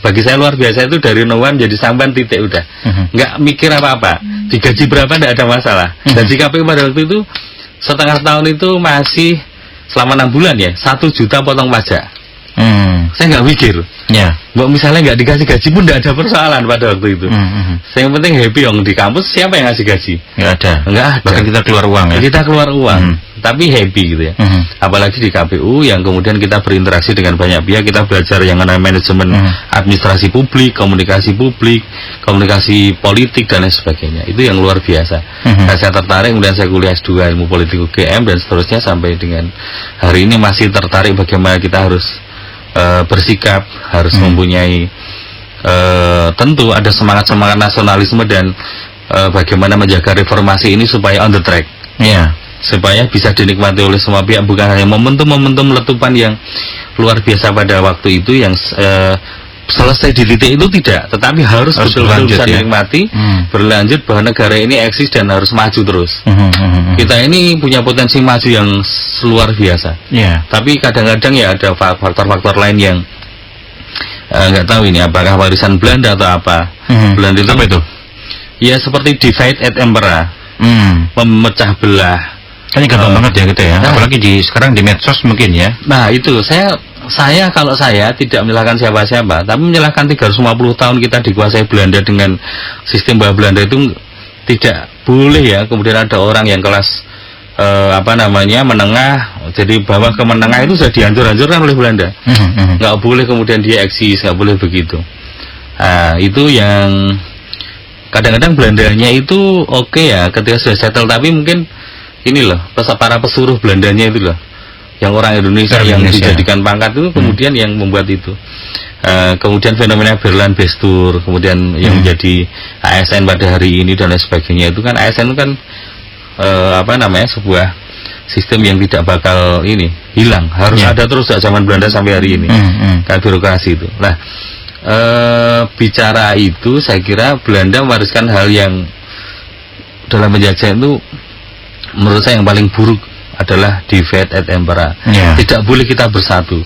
bagi saya luar biasa, itu dari no one jadi samban, titik, udah. Nggak mikir apa-apa. Digaji berapa nggak ada masalah. Dan di KPU pada waktu itu setengah tahun itu masih selama 6 bulan ya, 1 juta potong pajak. Saya nggak mikir. Mbak misalnya nggak dikasih gaji pun nggak ada persoalan pada waktu itu. Yang penting happy dong. Di kampus siapa yang ngasih gaji? Nggak ada. Bahkan kita keluar uang ya. Kita keluar uang. Tapi happy gitu ya. Apalagi di KPU yang kemudian kita berinteraksi dengan banyak pihak, kita belajar yang namanya manajemen administrasi publik, komunikasi politik dan lain sebagainya. Itu yang luar biasa. Nah, saya tertarik, kemudian saya kuliah S2 ilmu politik UGM dan seterusnya sampai dengan hari ini masih tertarik bagaimana kita harus bersikap, harus mempunyai tentu ada semangat-semangat nasionalisme dan bagaimana menjaga reformasi ini supaya on the track. Supaya bisa dinikmati oleh semua pihak, bukan hanya momentum-momentum letupan yang luar biasa pada waktu itu yang selesai di titik itu tidak, tetapi harus betul-betul bisa dinikmati, berlanjut, bahwa negara ini eksis dan harus maju terus. Kita ini punya potensi maju yang luar biasa. Tapi kadang-kadang ya ada faktor-faktor lain yang nggak tahu ini apakah warisan Belanda atau apa. Belanda itu apa itu? Ya seperti divide et impera, memecah belah. Kan gampang banget ya gitu ya. Apalagi sekarang di medsos mungkin ya. Nah itu kalau saya tidak menyalahkan siapa-siapa, tapi menyalahkan 350 tahun kita dikuasai Belanda dengan sistem bahwa Belanda itu tidak boleh ya. Kemudian ada orang yang kelas menengah, jadi bawah ke menengah itu sudah dihancur-hancurkan oleh Belanda. Nggak boleh kemudian dia eksis, nggak boleh begitu. Nah itu yang kadang-kadang Belandanya itu oke ya ketika sudah settle, tapi mungkin ini loh, para pesuruh Belandanya itu loh, yang orang Indonesia yang dijadikan pangkat itu kemudian yang membuat itu. Kemudian fenomena Berlan Bestur, kemudian yang menjadi ASN pada hari ini dan lain sebagainya, itu kan ASN itu kan sebuah sistem yang tidak bakal hilang, harus ada terus dari zaman Belanda sampai hari ini. Kayak birokrasi itu. Nah, bicara itu saya kira Belanda mewariskan hal yang dalam menjajah itu menurut saya yang paling buruk adalah divide et impera. Tidak boleh kita bersatu.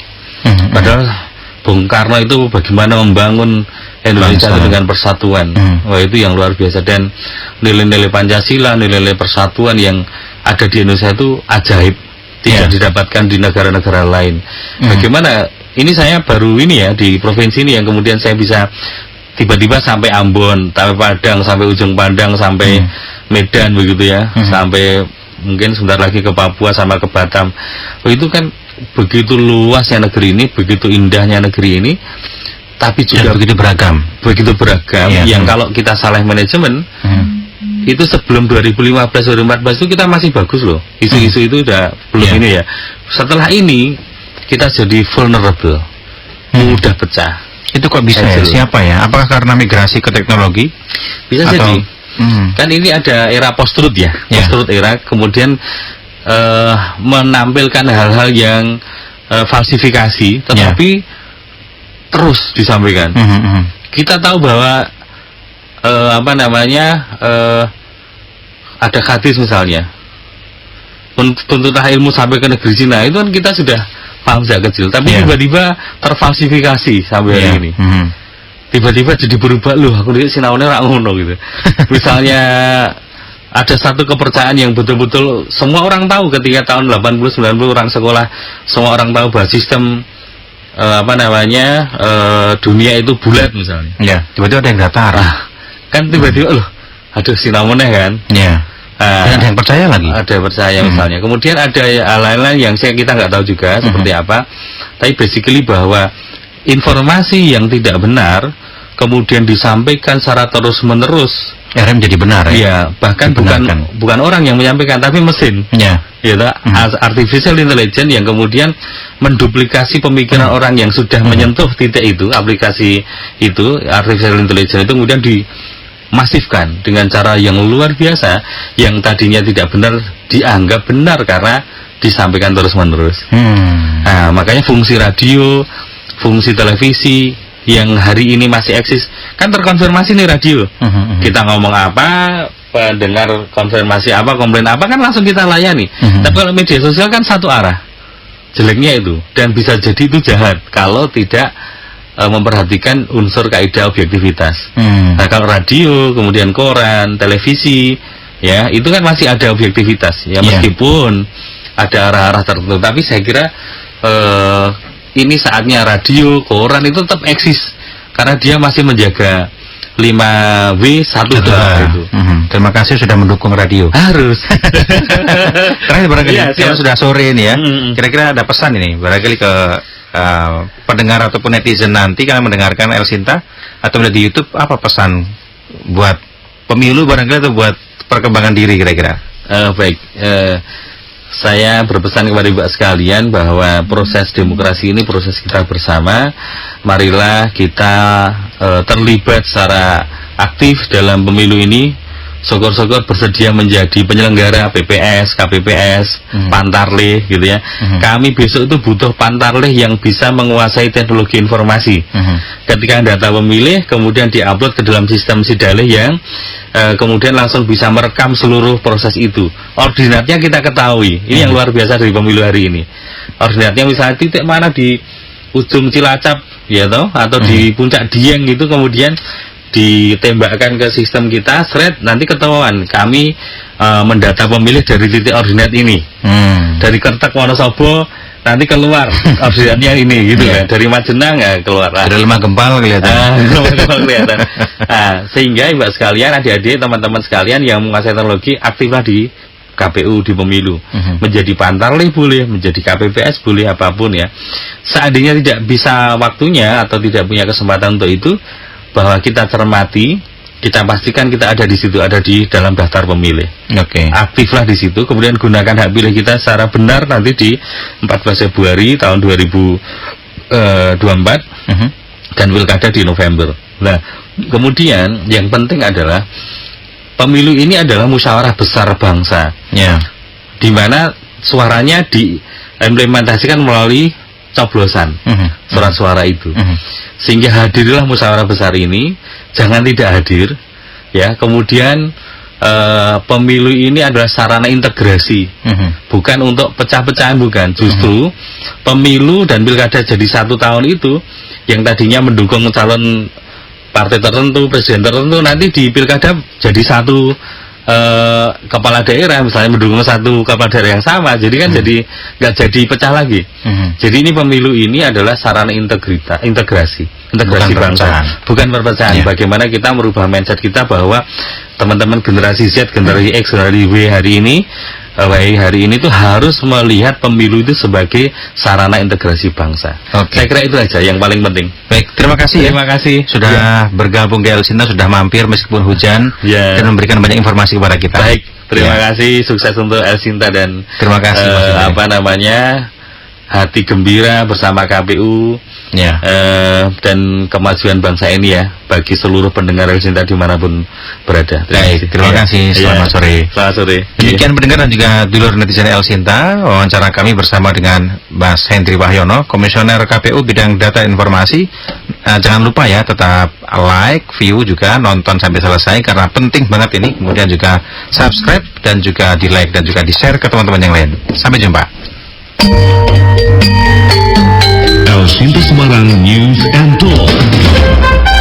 Padahal Bung Karno itu bagaimana membangun Indonesia itu dengan persatuan. Wah, itu yang luar biasa. Dan nilai-nilai Pancasila, nilai-nilai persatuan yang ada di Indonesia itu ajaib, tidak didapatkan di negara-negara lain. Bagaimana, ini saya baru ini ya di provinsi ini yang kemudian saya bisa tiba-tiba sampai Ambon, sampai Padang, sampai ujung Pandang, sampai Medan begitu ya, sampai mungkin sebentar lagi ke Papua sama ke Batam. Oh, itu kan begitu luasnya negeri ini, begitu indahnya negeri ini, tapi juga begitu beragam, yang kalau kita salah manajemen, itu sebelum 2015-2014 itu kita masih bagus loh, isu-isu itu udah belum ini ya. Setelah ini kita jadi vulnerable, mudah pecah. Itu kok bisa ya? Siapa ya? Apakah karena migrasi ke teknologi? Bisa jadi. Kan ini ada era post-truth ya, post-truth era, kemudian menampilkan hal-hal yang falsifikasi, tetapi terus disampaikan. Kita tahu bahwa ada hadis misalnya, tuntutan ilmu sampai ke negeri Cina, itu kan kita sudah paham sejak kecil, tapi tiba-tiba terfalsifikasi sampai hari ini. Tiba-tiba jadi berubah, loh aku lihat sinaune ora ngono gitu. Misalnya ada satu kepercayaan yang betul-betul semua orang tahu ketika tahun 80-90 orang sekolah, semua orang tahu bahwa sistem dunia itu bulat misalnya. Tiba-tiba ada yang datar. Kan tiba-tiba loh, aduh sinaune kan. Dan ada yang percaya lagi. Ada yang percaya misalnya. Kemudian ada hal lain yang kita nggak tahu juga seperti apa. Tapi basically bahwa informasi yang tidak benar kemudian disampaikan secara terus-menerus, menjadi benar ya. Iya, bahkan bukan orang yang menyampaikan tapi mesin. Artificial intelligence yang kemudian menduplikasi pemikiran orang yang sudah menyentuh titik itu, aplikasi itu, artificial intelligence itu kemudian dimasifkan dengan cara yang luar biasa, yang tadinya tidak benar dianggap benar karena disampaikan terus-menerus. Nah, makanya fungsi radio, fungsi televisi yang hari ini masih eksis kan terkonfirmasi nih radio. Kita ngomong apa, pendengar konfirmasi apa, komplain apa, kan langsung kita layani. Tapi kalau media sosial kan satu arah jeleknya itu, dan bisa jadi itu jahat kalau tidak memperhatikan unsur kaidah objektivitas. Nah, kalau radio, kemudian koran, televisi, ya itu kan masih ada objektivitas ya, meskipun ada arah-arah tertentu. Tapi saya kira ini saatnya radio, koran itu tetap eksis karena dia masih menjaga 5W 1 itu. Terima kasih sudah mendukung radio. Harus. Terakhir barangkali kalau sudah sore ini ya, kira-kira ada pesan ini barangkali ke pendengar ataupun netizen nanti kalian mendengarkan El Sinta atau melihat di YouTube, apa pesan buat pemilu barangkali atau buat perkembangan diri kira-kira? Baik. Saya berpesan kepada Mbak sekalian bahwa proses demokrasi ini proses kita bersama. Marilah kita terlibat secara aktif dalam pemilu ini. Syukur-syukur bersedia menjadi penyelenggara PPS, KPPS, Pantarlih gitu ya. Kami besok itu butuh Pantarlih yang bisa menguasai teknologi informasi. Ketika data pemilih kemudian diupload ke dalam sistem Sidalih yang kemudian langsung bisa merekam seluruh proses itu. Ordinatnya kita ketahui. Ini yang luar biasa dari pemilu hari ini. Ordinatnya misalnya titik mana di ujung Cilacap ya toh, atau di puncak Dieng gitu, kemudian ditembakkan ke sistem kita, nanti ketahuan kami mendata pemilih dari titik ordinat ini. Dari Kertek Wonosobo nanti keluar ordinatnya ini gitu kan. Dari Majenang ya keluar. Ada lemah gempal kelihatan. Kelihatan. Sehingga Mbak sekalian, adik-adik, teman-teman sekalian yang menguasai teknologi, aktiflah di KPU, di pemilu. Menjadi Pantarlih boleh, menjadi KPPS boleh, apapun ya. Seandainya tidak bisa waktunya atau tidak punya kesempatan untuk itu, bahwa kita cermati, kita pastikan kita ada di situ, ada di dalam daftar pemilih. Aktiflah di situ, kemudian gunakan hak pilih kita secara benar nanti di 14 Februari tahun 2024 dan Pilkada di November. Nah, kemudian yang penting adalah pemilu ini adalah musyawarah besar bangsa, di mana suaranya diimplementasikan melalui coblosan surat suara itu. Sehingga hadirlah musyawarah besar ini, jangan tidak hadir ya. Kemudian pemilu ini adalah sarana integrasi, bukan untuk pecah-pecahan, bukan. Justru pemilu dan pilkada jadi 1 tahun itu, yang tadinya mendukung calon partai tertentu, presiden tertentu, nanti di pilkada jadi satu kepala daerah, misalnya mendukung satu kepala daerah yang sama, jadi kan jadi nggak jadi pecah lagi. Jadi ini pemilu ini adalah sarana integrasi bangsa, bukan perpecahan. Bagaimana kita merubah mindset kita bahwa teman-teman generasi Z, generasi X, generasi Y hari ini tuh harus melihat pemilu itu sebagai sarana integrasi bangsa. Saya kira itu aja yang paling penting. Baik, terima kasih. Terima kasih sudah bergabung di El Sinta, sudah mampir meskipun hujan dan memberikan banyak informasi kepada kita. Baik, terima kasih, sukses untuk El Sinta dan terima kasih hati gembira bersama KPU dan kemajuan bangsa ini ya, bagi seluruh pendengar El Sinta dimanapun berada. Terima kasih. Selamat sore. Selamat sore. Demikian pendengar dan juga dulur netizen El Sinta, wawancara kami bersama dengan Mas Hendri Wahyono, Komisioner KPU bidang data informasi. Jangan lupa ya, tetap like, view juga, nonton sampai selesai karena penting banget ini. Kemudian juga subscribe dan juga di like dan juga di share ke teman-teman yang lain. Sampai jumpa. El Sinta Semarang News and Talk.